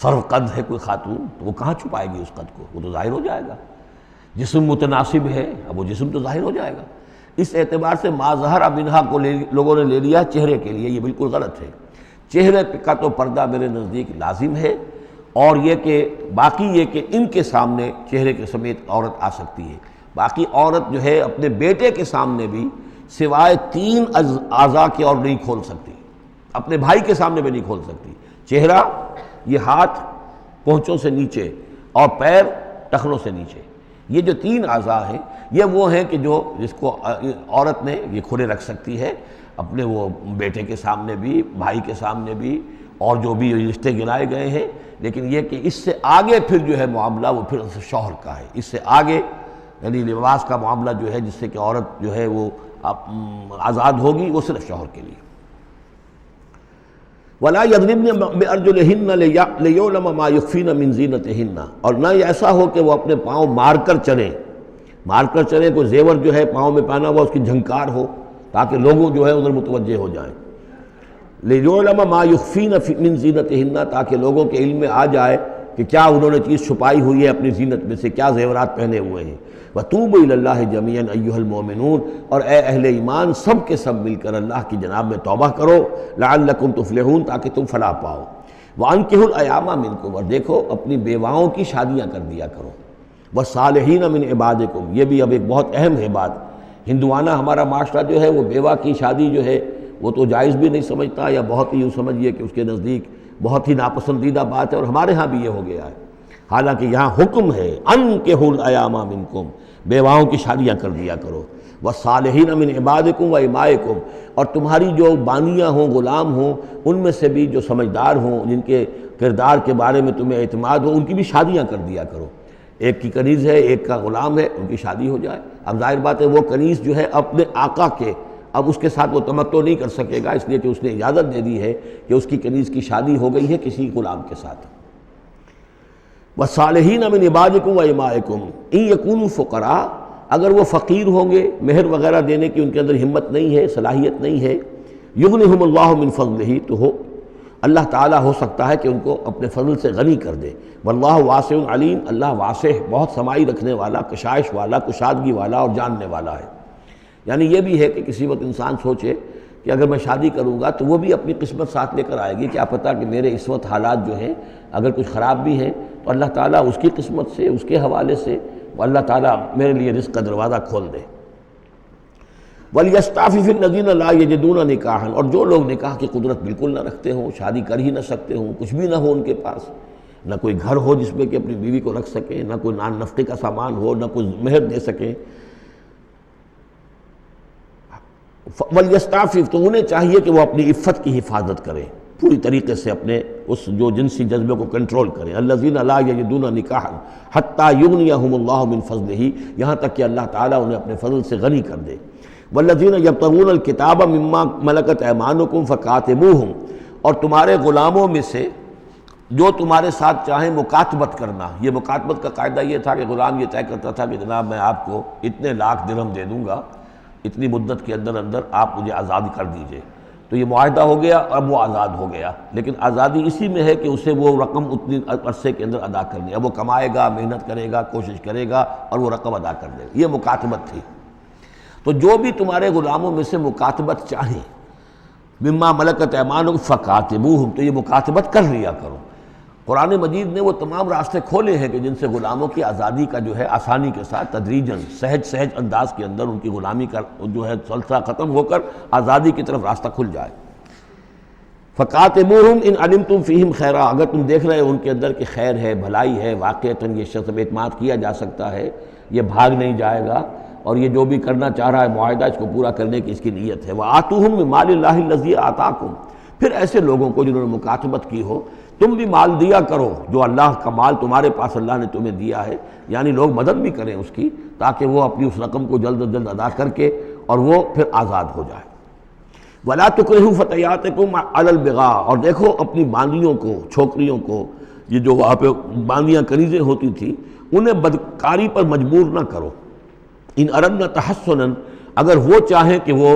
سرو قد ہے کوئی خاتون، تو وہ کہاں چھپائے گی اس قد کو؟ وہ تو ظاہر ہو جائے گا۔ جسم متناسب ہے، اب وہ جسم تو ظاہر ہو جائے گا۔ اس اعتبار سے ما ظہر منہا کو لوگوں نے لے لیا چہرے کے لیے، یہ بالکل غلط ہے۔ چہرے کا تو پردہ میرے نزدیک لازم ہے، اور یہ کہ باقی یہ کہ ان کے سامنے چہرے کے سمیت عورت آ سکتی ہے۔ باقی عورت جو ہے اپنے بیٹے کے سامنے بھی سوائے 3 اعضاء کے اور نہیں کھول سکتی، اپنے بھائی کے سامنے بھی نہیں کھول سکتی۔ چہرہ، یہ ہاتھ پونچھوں سے نیچے، اور پیر ٹخنوں سے نیچے، یہ جو 3 اعضاء ہیں یہ وہ ہیں کہ جس کو عورت نے یہ کھلے رکھ سکتی ہے، اپنے وہ بیٹے کے سامنے بھی، بھائی کے سامنے بھی، اور جو بھی رشتے گنائے گئے ہیں۔ لیکن یہ کہ اس سے آگے پھر جو ہے معاملہ وہ پھر شوہر کا ہے، اس سے آگے یعنی لباس کا معاملہ جو ہے جس سے کہ عورت جو ہے وہ آزاد ہوگی، وہ صرف شوہر کے لیے۔ وَلَا يَضْرِبْنَ بِأَرْجُلِهِنَّ لِيُعْلَمَ مَا يُخْفِينَ مِنْ زِينَتِهِنَّ، اور نہ ایسا ہو کہ وہ اپنے پاؤں مار کر چلیں، کوئی زیور جو ہے پاؤں میں پہنا ہوا اس کی جھنکار ہو تاکہ لوگوں جو ہے ادھر متوجہ ہو جائیں۔ لِيُعْلَمَ مَا يُخْفِينَ مِنْ زِينَتِهِنَّ، تاکہ لوگوں کے علم میں آ جائے کہ کیا انہوں نے چیز چھپائی ہوئی ہے اپنی زینت میں سے، کیا زیورات پہنے ہوئے ہیں۔ وَتُوبُوا إِلَى اللَّهِ جَمِيعًا أَيُّهَا الْمُؤْمِنُونَ، اور اے اہل ایمان سب کے سب مل کر اللہ کی جناب میں توبہ کرو، لَعَلَّكُمْ تُفْلِحُونَ، تاکہ تم فلاح پاؤ۔ وَأَنكِحُوا الْأَيَامَ مِنكُمْ، اور دیکھو اپنی بیواؤں کی شادیاں کر دیا کرو۔ وَالصَّالِحِينَ مِنْ عِبَادِكُمْ، یہ بھی اب ایک بہت اہم ہے بات۔ ہندوانہ ہمارا معاشرہ جو ہے وہ بیوہ کی شادی جو ہے وہ تو جائز بھی نہیں سمجھتا، یا بہت ہی یوں سمجھیے کہ اس کے نزدیک بہت ہی ناپسندیدہ بات ہے، اور ہمارے ہاں بھی یہ ہو گیا ہے۔ حالانکہ یہاں حکم ہے انکحوا الایام منکم، بیواؤں کی شادیاں کر دیا کرو۔ والصالحین من عبادکم و امائکم، اور تمہاری جو بانیاں ہوں، غلام ہوں، ان میں سے بھی جو سمجھدار ہوں، جن کے کردار کے بارے میں تمہیں اعتماد ہو، ان کی بھی شادیاں کر دیا کرو۔ ایک کی کنیز ہے، ایک کا غلام ہے، ان کی شادی ہو جائے۔ اب ظاہر بات ہے وہ کنیز جو ہے اپنے آقا کے، اب اس کے ساتھ وہ تمتع نہیں کر سکے گا، اس لیے کہ اس نے اجازت دے دی ہے کہ اس کی کنیز کی شادی ہو گئی ہے کسی غلام کے ساتھ۔ وَالصَّالِحِينَ مِنْ عِبَادِكُمْ وَإِمَائِكُمْ إِنْ يَكُونُوا فُقَرَاءَ، اگر وہ فقیر ہوں گے، مہر وغیرہ دینے کی ان کے اندر ہمت نہیں ہے، صلاحیت نہیں ہے، يُغْنِهُمُ اللَّهُ مِنْ فَضْلِهِ، تو اللہ تعالیٰ ہو سکتا ہے کہ ان کو اپنے فضل سے غنی کر دے۔ وَاللَّهُ وَاسِعٌ عَلِيمٌ، اللہ واسع، بہت سمائی رکھنے والا، کشائش والا، کشادگی والا اور جاننے والا ہے۔ یعنی یہ بھی ہے کہ کسی وقت انسان سوچے کہ اگر میں شادی کروں گا تو وہ بھی اپنی قسمت ساتھ لے کر آئے گی، کیا پتہ کہ میرے اس وقت حالات جو ہیں اگر کچھ خراب بھی ہیں تو اللہ تعالیٰ اس کی قسمت سے، اس کے حوالے سے وہ اللہ تعالیٰ میرے لیے رزق کا دروازہ کھول دے۔ وَلْيَسْتَعْفِفِ الَّذِينَ لَا يَجِدُونَ نِكَاحًا، اور جو لوگ نکاح کی قدرت بالکل نہ رکھتے ہوں، شادی کر ہی نہ سکتے ہوں، کچھ بھی نہ ہو ان کے پاس، نہ کوئی گھر ہو جس میں کہ اپنی بیوی کو رکھ سکیں، نہ کوئی نان نفقے کا سامان ہو، نہ کوئی مہر دے سکیں، وَلْيَسْتَعْفِفْ، تو انہیں چاہیے کہ وہ اپنی عفت کی حفاظت کریں، پوری طریقے سے اپنے اس جو جنسی جذبے کو کنٹرول کریں۔ الَّذِينَ لَا يَجِدُونَ نِكَاحًا حَتَّى يُغْنِيَهُمُ اللَّهُ مِنْ فَضْلِهِ، یہاں تک کہ اللہ تعالیٰ انہیں اپنے فضل سے غنی کر دے۔ وَالَّذِينَ يَبْتَغُونَ الْكِتَابَ مِمَّا مَلَكَتْ أَيْمَانُكُمْ فَكَاتِبُوهُمْ، اور تمہارے غلاموں میں سے جو تمہارے ساتھ چاہیں مکاتبت کرنا۔ یہ مکاتبت کا قاعدہ یہ تھا کہ غلام یہ طے کرتا تھا کہ جناب میں آپ کو اتنے لاکھ درہم دے دوں گا، اتنی مدت کے اندر اندر آپ مجھے آزاد کر دیجئے، تو یہ معاہدہ ہو گیا، اب وہ آزاد ہو گیا، لیکن آزادی اسی میں ہے کہ اسے وہ رقم اتنی عرصے کے اندر ادا کرنی ہے، اب وہ کمائے گا، محنت کرے گا، کوشش کرے گا اور وہ رقم ادا کر دے گا، یہ مکاتبت تھی۔ تو جو بھی تمہارے غلاموں میں سے مکاتبت چاہیں، مما ملکت ایمانکم فکاتبوہم، تو یہ مکاتبت کر لیا کرو۔ قرآن مجید نے وہ تمام راستے کھولے ہیں کہ جن سے غلاموں کی آزادی کا جو ہے آسانی کے ساتھ تدریجاً سہج انداز کے اندر ان کی غلامی کا جو ہے سلسلہ ختم ہو کر آزادی کی طرف راستہ کھل جائے۔ فَقَاتِبُوهُمْ إِنْ عَلِمْتُمْ فِيهِمْ خَيْرًا، اگر تم دیکھ رہے ہو ان کے اندر کہ خیر ہے، بھلائی ہے، واقعتاً یہ شخص اعتماد کیا جا سکتا ہے، یہ بھاگ نہیں جائے گا اور یہ جو بھی کرنا چاہ رہا ہے معاہدہ اس کو پورا کرنے کی اس کی نیت ہے۔ وَآتُوهُمْ مِن مَالِ اللَّهِ الَّذِي آتَاكُمْ، پھر ایسے لوگوں کو جنہوں نے مکاتبت کی ہو تم بھی مال دیا کرو، جو اللہ کا مال تمہارے پاس اللہ نے تمہیں دیا ہے، یعنی لوگ مدد بھی کریں اس کی تاکہ وہ اپنی اس رقم کو جلد از جلد ادا کر کے اور وہ پھر آزاد ہو جائے۔ وَلَا تُكْرِهُوا فَتَيَاتِكُمْ عَلَى الْبِغَاءِ، اور دیکھو اپنی باندیوں کو، چھوکریوں کو، یہ جو وہاں پہ باندیاں کنیزیں ہوتی تھی انہیں بدکاری پر مجبور نہ کرو۔ ان اردنا تحسنا، اگر وہ چاہیں کہ وہ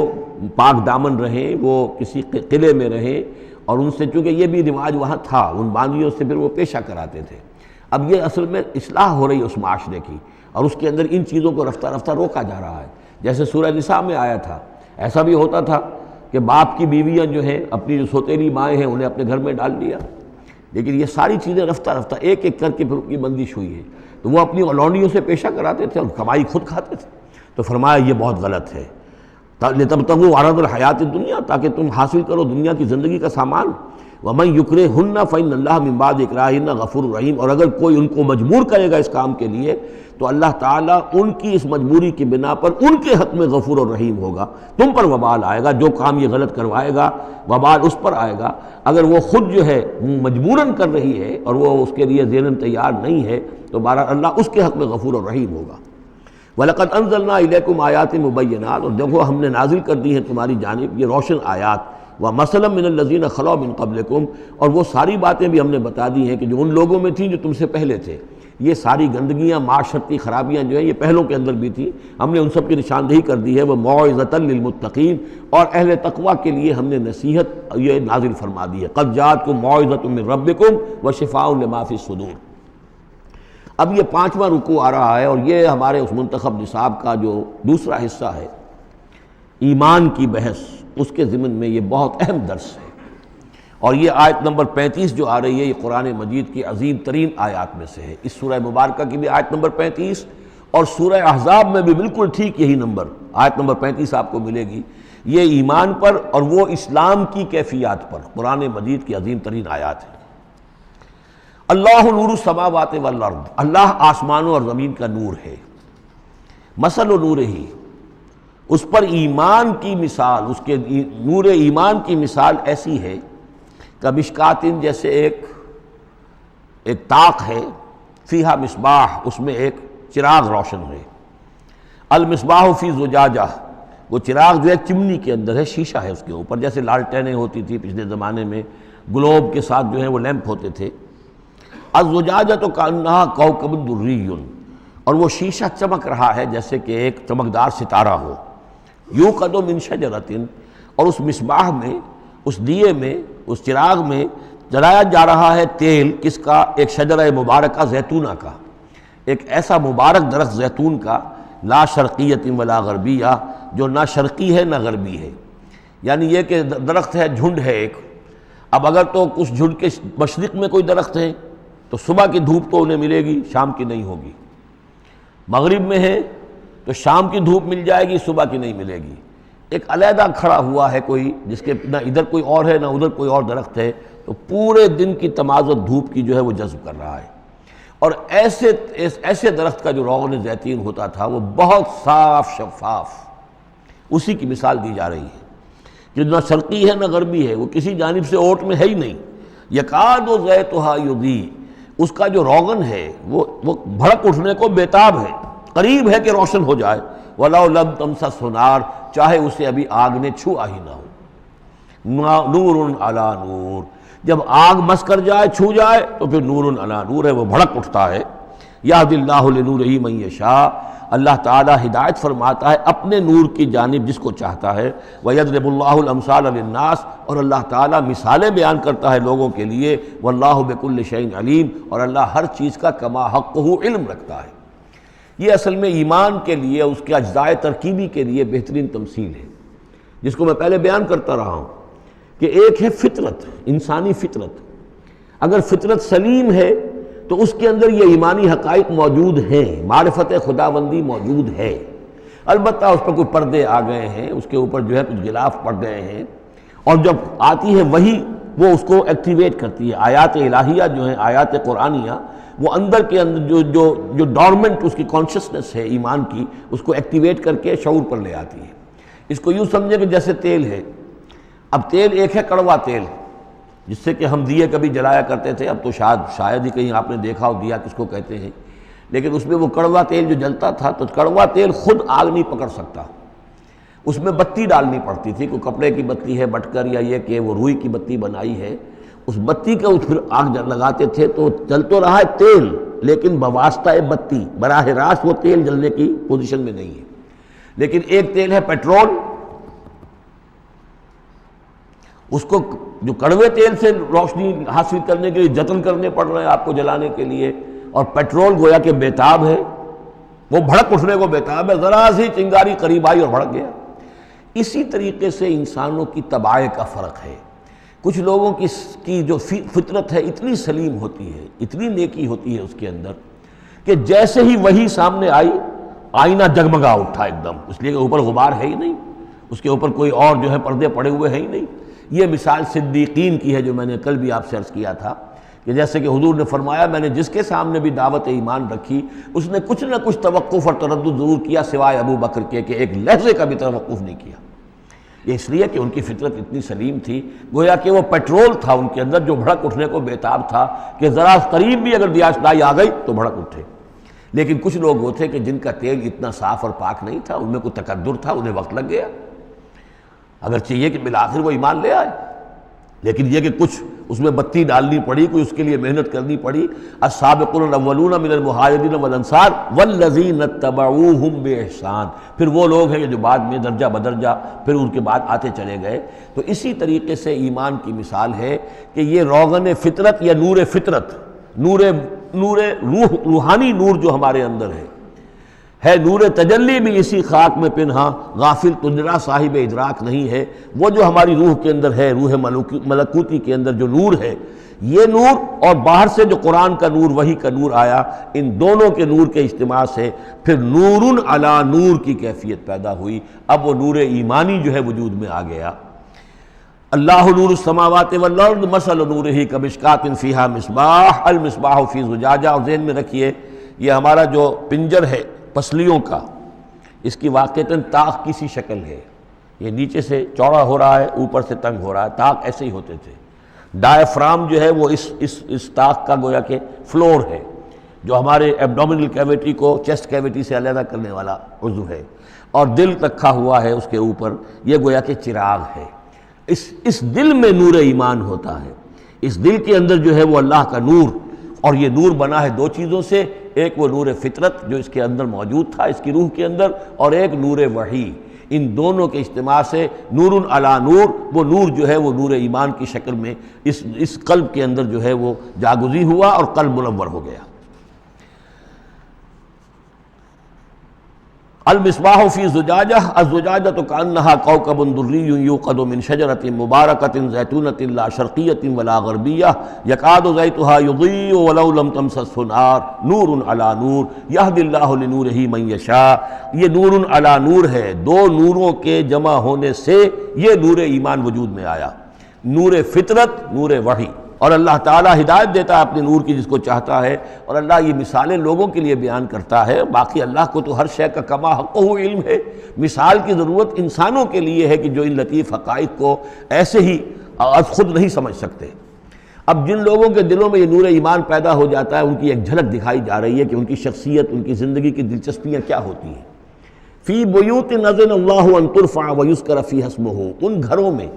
پاک دامن رہیں، وہ کسی قلعے میں رہیں، اور ان سے چونکہ یہ بھی رواج وہاں تھا، ان باندیوں سے پھر وہ پیشہ کراتے تھے۔ اب یہ اصل میں اصلاح ہو رہی ہے اس معاشرے کی، اور اس کے اندر ان چیزوں کو رفتہ رفتہ روکا جا رہا ہے۔ جیسے سورہ نساء میں آیا تھا، ایسا بھی ہوتا تھا کہ باپ کی بیویاں جو ہیں، اپنی جو سوتیلی مائیں ہیں، انہیں اپنے گھر میں ڈال دیا، لیکن یہ ساری چیزیں رفتہ رفتہ ایک ایک کر کے پھر ان کی بندش ہوئی ہے، تو وہ اپنی لونڈیوں سے پیشہ کراتے تھے اور کمائی خود کھاتے تھے۔ تو فرمایا یہ بہت غلط ہے، لِتَبْتَغُوا عَرَضَ الْحَيَاةِ الدُّنْيَا، تاکہ تم حاصل کرو دنیا کی زندگی کا سامان۔ وَمَنْ يُكْرِهُنَّ فَإِنَّ اللَّهَ مِنْ بَعْدِ إِكْرَاهِهِنَّ غَفُورٌ رَحِيمٌ، اور اگر کوئی ان کو مجبور کرے گا اس کام کے لیے تو اللہ تعالیٰ ان کی اس مجبوری کی بنا پر ان کے حق میں غفور اور رحیم ہوگا۔ تم پر وبال آئے گا، جو کام یہ غلط کروائے گا وبال اس پر آئے گا۔ اگر وہ خود جو ہے مجبوراً کر رہی ہے اور وہ اس کے لیے ذہناً تیار نہیں ہے تو بہرحال اللہ اس کے حق میں غفور اور رحیم ہوگا۔ وَلَقَدْ أَنزَلْنَا إِلَيْكُمْ آيَاتٍ مُبَيِّنَاتٍ، اور دیکھو ہم نے نازل کر دی ہیں تمہاری جانب یہ روشن آیات، وَمَثَلًا مِّنَ الَّذِينَ خَلَوْا مِن قَبْلِكُمْ، اور وہ ساری باتیں بھی ہم نے بتا دی ہیں کہ جو ان لوگوں میں تھیں جو تم سے پہلے تھے۔ یہ ساری گندگیاں، معاشرتی خرابیاں جو ہیں یہ پہلوں کے اندر بھی تھیں، ہم نے ان سب کی نشاندہی کر دی ہے۔ وَمَوْعِظَةً لِّلْمُتَّقِينَ، اور اہل تقویٰ کے لیے ہم نے نصیحت یہ نازل فرما دی ہے۔ قَدْ جَاءَتْكُم مَّوْعِظَةٌ مِّن رَّبِّكُمْ وَشِفَاءٌ لِّمَا فِي الصُّدُورِ۔ اب یہ 5واں رکوع آ رہا ہے، اور یہ ہمارے اس منتخب نصاب کا جو دوسرا حصہ ہے، ایمان کی بحث، اس کے ضمن میں یہ بہت اہم درس ہے۔ اور یہ آیت نمبر 35 جو آ رہی ہے، یہ قرآن مجید کی عظیم ترین آیات میں سے ہے۔ اس سورہ مبارکہ کی بھی آیت نمبر 35 اور سورہ احزاب میں بھی بالکل ٹھیک یہی نمبر، آیت نمبر 35 آپ کو ملے گی۔ یہ ایمان پر اور وہ اسلام کی کیفیات پر قرآن مجید کی عظیم ترین آیات ہے۔ اللہ نور السماوات والارض، اللہ آسمانوں اور زمین کا نور ہے۔ مثل نور ہی، اس پر ایمان کی مثال، اس کے نور ایمان کی مثال ایسی ہے کہ مشکاتن، جیسے ایک طاق ہے، فیہا مصباح، اس میں ایک چراغ روشن ہے۔ المصباح فی زجاجہ، وہ چراغ جو ہے چمنی کے اندر ہے، شیشہ ہے اس کے اوپر، جیسے لالٹینیں ہوتی تھی پچھلے زمانے میں، گلوب کے ساتھ جو ہے وہ لیمپ ہوتے تھے۔ الزجاجۃ کأنہا کوکب دری، اور وہ شیشہ چمک رہا ہے جیسے کہ ایک چمکدار ستارہ ہو۔ یوقد من شجرۃ، اور اس مصباح میں، اس دیے میں، اس چراغ میں جلایا جا رہا ہے تیل، کس کا؟ ایک شجرہ مبارکہ زیتونہ کا، ایک ایسا مبارک درخت زیتون کا، لا شرقیۃ ولا غربیہ، جو نہ شرقی ہے نہ غربی ہے، یعنی یہ کہ درخت ہے، جھنڈ ہے ایک، اب اگر تو اس جھنڈ کے مشرق میں کوئی درخت ہے تو صبح کی دھوپ تو انہیں ملے گی، شام کی نہیں ہوگی، مغرب میں ہے تو شام کی دھوپ مل جائے گی، صبح کی نہیں ملے گی۔ ایک علیحدہ کھڑا ہوا ہے کوئی جس کے نہ ادھر کوئی اور ہے نہ ادھر کوئی اور درخت ہے، تو پورے دن کی تمازت دھوپ کی جو ہے وہ جذب کر رہا ہے۔ اور ایسے درخت کا جو روغن زیتون ہوتا تھا وہ بہت صاف شفاف، اسی کی مثال دی جا رہی ہے کہ نہ شرقی ہے نہ غربی ہے، وہ کسی جانب سے اوٹ میں ہے ہی نہیں۔ یکاد زیتھا یضیء، اس کا جو روغن ہے وہ بھڑک اٹھنے کو بیتاب ہے، قریب ہے کہ روشن ہو جائے۔ وَلَوْ لَمْ تَمْسَسْهُ نَارٌ، چاہے اسے ابھی آگ نے چھوا ہی نہ ہو۔ نور علی نور، جب آگ مس کر جائے، چھو جائے تو پھر نور علی نور ہے، وہ بھڑک اٹھتا ہے۔ یہدی اللہ لنورہ من یشاء، اللہ تعالیٰ ہدایت فرماتا ہے اپنے نور کی جانب جس کو چاہتا ہے۔ وَيَضْرِبُ اللَّهُ الْأَمْثَالَ لِلنَّاسِ، اور اللہ تعالیٰ مثالیں بیان کرتا ہے لوگوں کے لیے۔ وَاللَّهُ بِكُلِّ شَيْءٍ عَلِيمٌ، اور اللہ ہر چیز کا کما حقہ علم رکھتا ہے۔ یہ اصل میں ایمان کے لیے، اس کے اجزاء ترکیبی کے لیے بہترین تمثیل ہے، جس کو میں پہلے بیان کرتا رہا ہوں کہ ایک ہے فطرت، انسانی فطرت۔ اگر فطرت سلیم ہے تو اس کے اندر یہ ایمانی حقائق موجود ہیں، معرفت خداوندی موجود ہے۔ البتہ اس پر کوئی پردے آ گئے ہیں، اس کے اوپر جو ہے کچھ غلاف پڑ گئے ہیں، اور جب آتی ہے وحی وہ اس کو ایکٹیویٹ کرتی ہے۔ آیات الہیہ جو ہیں، آیات قرآنیہ، وہ اندر کے اندر جو ڈورمنٹ اس کی کانشسنس ہے ایمان کی، اس کو ایکٹیویٹ کر کے شعور پر لے آتی ہے۔ اس کو یوں سمجھے کہ جیسے تیل ہے، اب تیل ایک ہے کڑوا تیل، جس سے کہ ہم دیے کبھی جلایا کرتے تھے، اب تو شاید ہی کہیں آپ نے دیکھا ہو دیا کس کو کہتے ہیں، لیکن اس میں وہ کڑوا تیل جو جلتا تھا تو کڑوا تیل خود آگ نہیں پکڑ سکتا، اس میں بتی ڈالنی پڑتی تھی، کوئی کپڑے کی بتی ہے بٹکر، یا یہ کہ وہ روئی کی بتی بنائی ہے، اس بتی کا پھر آگ لگاتے تھے تو جل تو رہا ہے تیل، لیکن بواسطہ بتی، براہ راست وہ تیل جلنے کی پوزیشن میں نہیں ہے۔ لیکن ایک تیل ہے پیٹرول، اس کو جو کڑوے تیل سے روشنی حاصل کرنے کے لیے جتن کرنے پڑ رہے ہیں آپ کو جلانے کے لیے، اور پیٹرول گویا کہ بیتاب ہے، وہ بھڑک اٹھنے کو بیتاب ہے، ذرا سی چنگاری قریب آئی اور بھڑک گیا۔ اسی طریقے سے انسانوں کی طباع کا فرق ہے۔ کچھ لوگوں کی جو فطرت ہے اتنی سلیم ہوتی ہے، اتنی نیکی ہوتی ہے اس کے اندر، کہ جیسے ہی وہی سامنے آئی آئینہ جگمگا اٹھا ایک دم، اس لیے کہ اوپر غبار ہے ہی نہیں، اس کے اوپر کوئی اور جو ہے پردے پڑے ہوئے ہیں ہی نہیں۔ یہ مثال صدیقین کی ہے جو میں نے کل بھی آپ سے عرض کیا تھا کہ جیسے کہ حضور نے فرمایا میں نے جس کے سامنے بھی دعوت ایمان رکھی اس نے کچھ نہ کچھ توقف اور تردد ضرور کیا، سوائے ابو بکر کے کہ ایک لحظے کا بھی توقف نہیں کیا۔ یہ اس لیے کہ ان کی فطرت اتنی سلیم تھی، گویا کہ وہ پیٹرول تھا ان کے اندر جو بھڑک اٹھنے کو بیتاب تھا کہ ذرا قریب بھی اگر دیاشنائی آ گئی تو بھڑک اٹھے۔ لیکن کچھ لوگ وہ تھے کہ جن کا تیل اتنا صاف اور پاک نہیں تھا، ان میں کوئی تکدر تھا، انہیں وقت لگ گیا، اگرچہ یہ کہ بالآخر وہ ایمان لے آئے، لیکن یہ کہ کچھ اس میں بتی ڈالنی پڑی، کوئی اس کے لیے محنت کرنی پڑی۔ السابقون الاولون من المہاجرین والانصار والذین اتبعوہم بإحسان، پھر وہ لوگ ہیں جو بعد میں درجہ بدرجہ پھر ان کے بعد آتے چلے گئے۔ تو اسی طریقے سے ایمان کی مثال ہے کہ یہ روغن فطرت یا نور فطرت، نور روح، روحانی نور جو ہمارے اندر ہے نور تجلی بھی اسی خاک میں پنہاں، غافل تجرا صاحب ادراک نہیں ہے۔ وہ جو ہماری روح کے اندر ہے، روح ملکوتی کے اندر جو نور ہے، یہ نور اور باہر سے جو قرآن کا نور، وحی کا نور آیا، ان دونوں کے نور کے اجتماع سے پھر نور علی نور کی کیفیت پیدا ہوئی۔ اب وہ نور ایمانی جو ہے وجود میں آ گیا۔ اللہ نور السماوات والارض مثل نورہ کمشکاۃ فیہا مصباح المصباح فی زجاجہ۔ اور ذہن میں رکھیے یہ ہمارا جو پنجر ہے پسلیوں کا، اس کی واقعتاً طاق کی سی شکل ہے، یہ نیچے سے چوڑا ہو رہا ہے، اوپر سے تنگ ہو رہا ہے، طاق ایسے ہی ہوتے تھے۔ ڈائفرام جو ہے وہ اس طاق کا گویا کہ فلور ہے، جو ہمارے ایبڈومینل کیویٹی کو چیسٹ کیویٹی سے علیحدہ کرنے والا عضو ہے، اور دل رکھا ہوا ہے اس کے اوپر، یہ گویا کہ چراغ ہے۔ اس دل میں نور ایمان ہوتا ہے، اس دل کے اندر جو ہے وہ اللہ کا نور، اور یہ نور بنا ہے دو چیزوں سے، ایک وہ نور فطرت جو اس کے اندر موجود تھا اس کی روح کے اندر، اور ایک نور وحی۔ ان دونوں کے اجتماع سے نور علی نور، وہ نور جو ہے وہ نور ایمان کی شکل میں اس قلب کے اندر جو ہے وہ جاگزی ہوا اور قلب منور ہو گیا۔ المصباح فی زجاجہ الزجاجۃ کأنہا کوکب دری یوقد من شجرۃ مبارکۃ زیتونۃ لا شرقیۃ ولا غربیہ یکاد زیتها یضیء ولو لم تمسسہ نار نور علی نور یہدی اللہ لنورہ من یشاء. یہ نور علی نور ہے، دو نوروں کے جمع ہونے سے یہ نور ایمان وجود میں آیا، نور فطرت، نور وحی. اور اللہ تعالیٰ ہدایت دیتا ہے اپنے نور کی جس کو چاہتا ہے، اور اللہ یہ مثالیں لوگوں کے لیے بیان کرتا ہے. باقی اللہ کو تو ہر شے کا کما حقہ علم ہے. مثال کی ضرورت انسانوں کے لیے ہے کہ جو ان لطیف حقائق کو ایسے ہی از خود نہیں سمجھ سکتے. اب جن لوگوں کے دلوں میں یہ نور ایمان پیدا ہو جاتا ہے، ان کی ایک جھلک دکھائی جا رہی ہے کہ ان کی شخصیت، ان کی زندگی کی دلچسپیاں کیا ہوتی ہیں. فی بیوت اذن اللہ ان ترفع ویذکر فیہا اسمہ، ان گھروں میں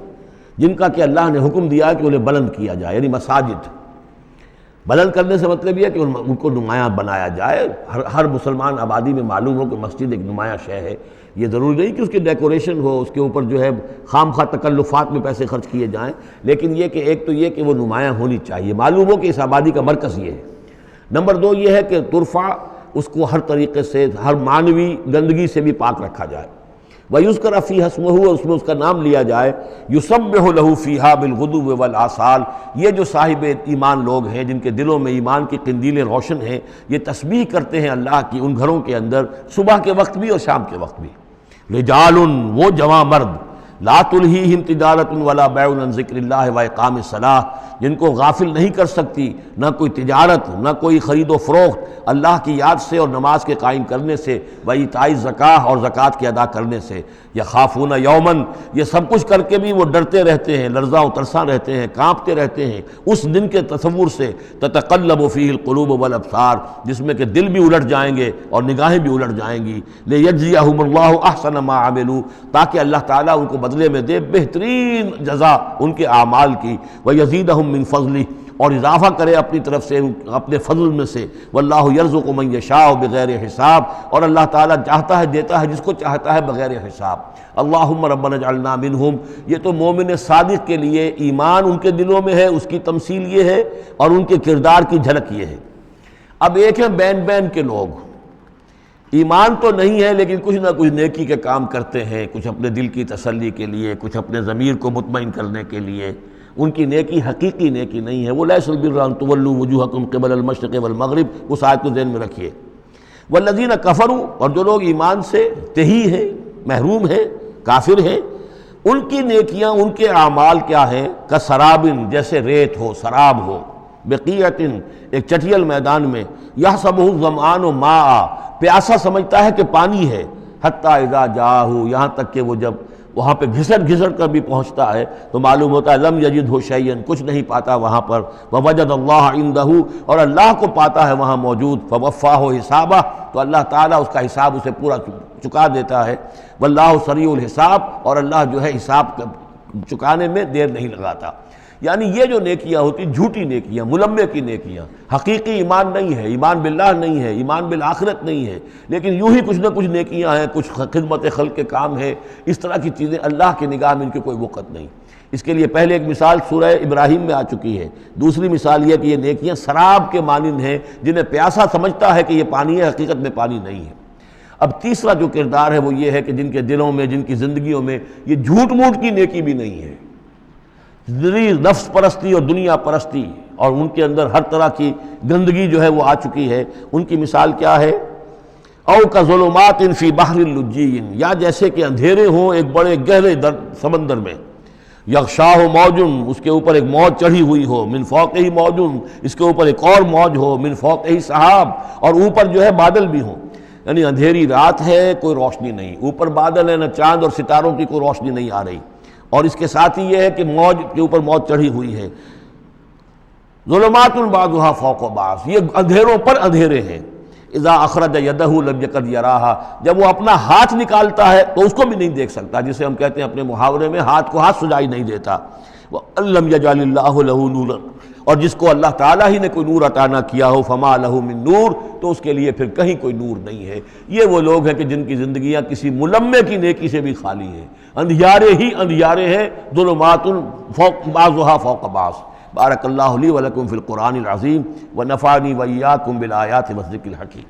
جن کا کہ اللہ نے حکم دیا کہ انہیں بلند کیا جائے، یعنی مساجد. بلند کرنے سے مطلب یہ ہے کہ ان کو نمایاں بنایا جائے. ہر مسلمان آبادی میں معلوم ہو کہ مسجد ایک نمایاں شے ہے. یہ ضروری نہیں کہ اس کی ڈیکوریشن ہو، اس کے اوپر جو ہے خام خواہ تکلفات میں پیسے خرچ کیے جائیں، لیکن یہ کہ ایک تو یہ کہ وہ نمایاں ہونی چاہیے، معلوم ہو کہ اس آبادی کا مرکز یہ ہے. نمبر دو یہ ہے کہ ترفع، اس کو ہر طریقے سے، ہر معنوی گندگی سے بھی پاک رکھا جائے. وَيُذْكَرَ فِيهَا اسْمُهُ، اس میں اس کا نام لیا جائے. يُسَبِّحُ لَهُ فِيهَا بِالْغُدُوِّ وَالْآصَالِ، یہ جو صاحب ایمان لوگ ہیں جن کے دلوں میں ایمان کی قندیلیں روشن ہیں، یہ تسبیح کرتے ہیں اللہ کی ان گھروں کے اندر، صبح کے وقت بھی اور شام کے وقت بھی. رجال، وہ جواں مرد، لا تلہیہم تجارت ولا بیع عن ذکر اللہ واقام الصلاۃ، جن کو غافل نہیں کر سکتی نہ کوئی تجارت، نہ کوئی خرید و فروخت اللہ کی یاد سے اور نماز کے قائم کرنے سے، وایتاء الزکاۃ اور زکوٰۃ کے ادا کرنے سے. یخافون یومن، یہ سب کچھ کر کے بھی وہ ڈرتے رہتے ہیں، لرزاں و ترساں رہتے ہیں، کانپتے رہتے ہیں اس دن کے تصور سے. تتقلب فیہ القلوب والابصار، جس میں کہ دل بھی الٹ جائیں گے اور نگاہیں بھی الٹ جائیں گی. لیجزیہم اللہ احسن ما عملوا، تاکہ اللہ تعالیٰ ان کو بدلے میں دے بہترین جزا ان کے اعمال کی. ویزیدہم من فضلہ، اور اضافہ کرے اپنی طرف سے اپنے فضل میں سے. واللہ یرزق من یشاء بغیر حساب، اور اللہ تعالیٰ چاہتا ہے دیتا ہے جس کو چاہتا ہے بغیر حساب. اللہم ربنا اجعلنا منہم، یہ تو مومن صادق کے لیے ایمان ان کے دلوں میں ہے، اس کی تمثیل یہ ہے، اور ان کے کردار کی جھلک یہ ہے. اب ایک ہے بین بین کے لوگ، ایمان تو نہیں ہے لیکن کچھ نہ کچھ نیکی کے کام کرتے ہیں، کچھ اپنے دل کی تسلی کے لیے، کچھ اپنے ضمیر کو مطمئن کرنے کے لیے. ان کی نیکی حقیقی نیکی نہیں ہے. وہ لیس البر ان تولوا وجوہکم قبل المشرق والمغرب، اس آیت کو ذہن میں رکھیے. والذین کفروا، اور جو لوگ ایمان سے تہی ہیں، محروم ہیں، کافر ہیں، ان کی نیکیاں، ان کے اعمال کیا ہیں؟ کسرابن، جیسے ریت ہو، سراب ہو، بقیعۃ، ایک چٹیل میدان میں، یحسبہ الظمآن ماء، پیاسا سمجھتا ہے کہ پانی ہے، حتی اذا جاءہ، یہاں تک کہ وہ جب وہاں پہ گھسٹ کر بھی پہنچتا ہے تو معلوم ہوتا ہے لم یجدہ شیئا، کچھ نہیں پاتا وہاں پر. ووجد اللہ عندہ، اور اللہ کو پاتا ہے وہاں موجود. فوفاہ حسابہ، تو اللہ تعالیٰ اس کا حساب اسے پورا چکا دیتا ہے. واللہ سریع الحساب، اور اللہ جو ہے حساب چکانے میں دیر نہیں لگاتا. یعنی یہ جو نیکیاں ہوتی، جھوٹی نیکیاں، ملمے کی نیکیاں، حقیقی ایمان نہیں ہے، ایمان باللہ نہیں ہے، ایمان بالآخرت نہیں ہے، لیکن یوں ہی کچھ نہ کچھ نیکیاں ہیں، کچھ خدمت خلق کے کام ہیں، اس طرح کی چیزیں اللہ کی نگاہ میں ان کی کوئی وقت نہیں. اس کے لیے پہلے ایک مثال سورہ ابراہیم میں آ چکی ہے. دوسری مثال یہ کہ یہ نیکیاں سراب کے مانند ہیں، جنہیں پیاسا سمجھتا ہے کہ یہ پانی ہے، حقیقت میں پانی نہیں ہے. اب تیسرا جو کردار ہے وہ یہ ہے کہ جن کے دلوں میں، جن کی زندگیوں میں یہ جھوٹ موٹ کی نیکی بھی نہیں ہے، نفس پرستی اور دنیا پرستی، اور ان کے اندر ہر طرح کی گندگی جو ہے وہ آ چکی ہے. ان کی مثال کیا ہے؟ او کظلمات فی بحر اللجی، یا جیسے کہ اندھیرے ہوں ایک بڑے گہرے سمندر میں. یغشاہ موج، اس کے اوپر ایک موج چڑھی ہوئی ہو. من فوقہ موج، اس کے اوپر ایک اور موج ہو. من فوقہ سحاب، اور اوپر جو ہے بادل بھی ہوں. یعنی اندھیری رات ہے، کوئی روشنی نہیں، اوپر بادل ہے، نہ چاند اور ستاروں کی کوئی روشنی نہیں آ رہی. اور اس کے ساتھ ہی یہ ہے کہ موج کے اوپر موج چڑھی ہوئی ہے. ظلمات بعضها فوق بعض، یہ اندھیروں پر اندھیرے ہیں. اذا اخرج یدہ لم یکد یراہا، جب وہ اپنا ہاتھ نکالتا ہے تو اس کو بھی نہیں دیکھ سکتا، جسے ہم کہتے ہیں اپنے محاورے میں ہاتھ کو ہاتھ سجائی نہیں دیتا. وَأَلَّمْ يَجْعَلِ اللَّهُ لَهُ نُورًا، اور جس کو اللہ تعالیٰ ہی نے کوئی نور عطا نہ کیا ہو، فما لہ من نور، تو اس کے لیے پھر کہیں کوئی نور نہیں ہے. یہ وہ لوگ ہیں کہ جن کی زندگیاں کسی ملمے کی نیکی سے بھی خالی ہیں، اندھیارے ہی اندھیارے ہیں. ظلمات فوق بعضها فوق بعض. بارک اللہ لی ولکم فی القرآن العظیم ونفعنی وإیاکم بالآیات والذکر الحکیم.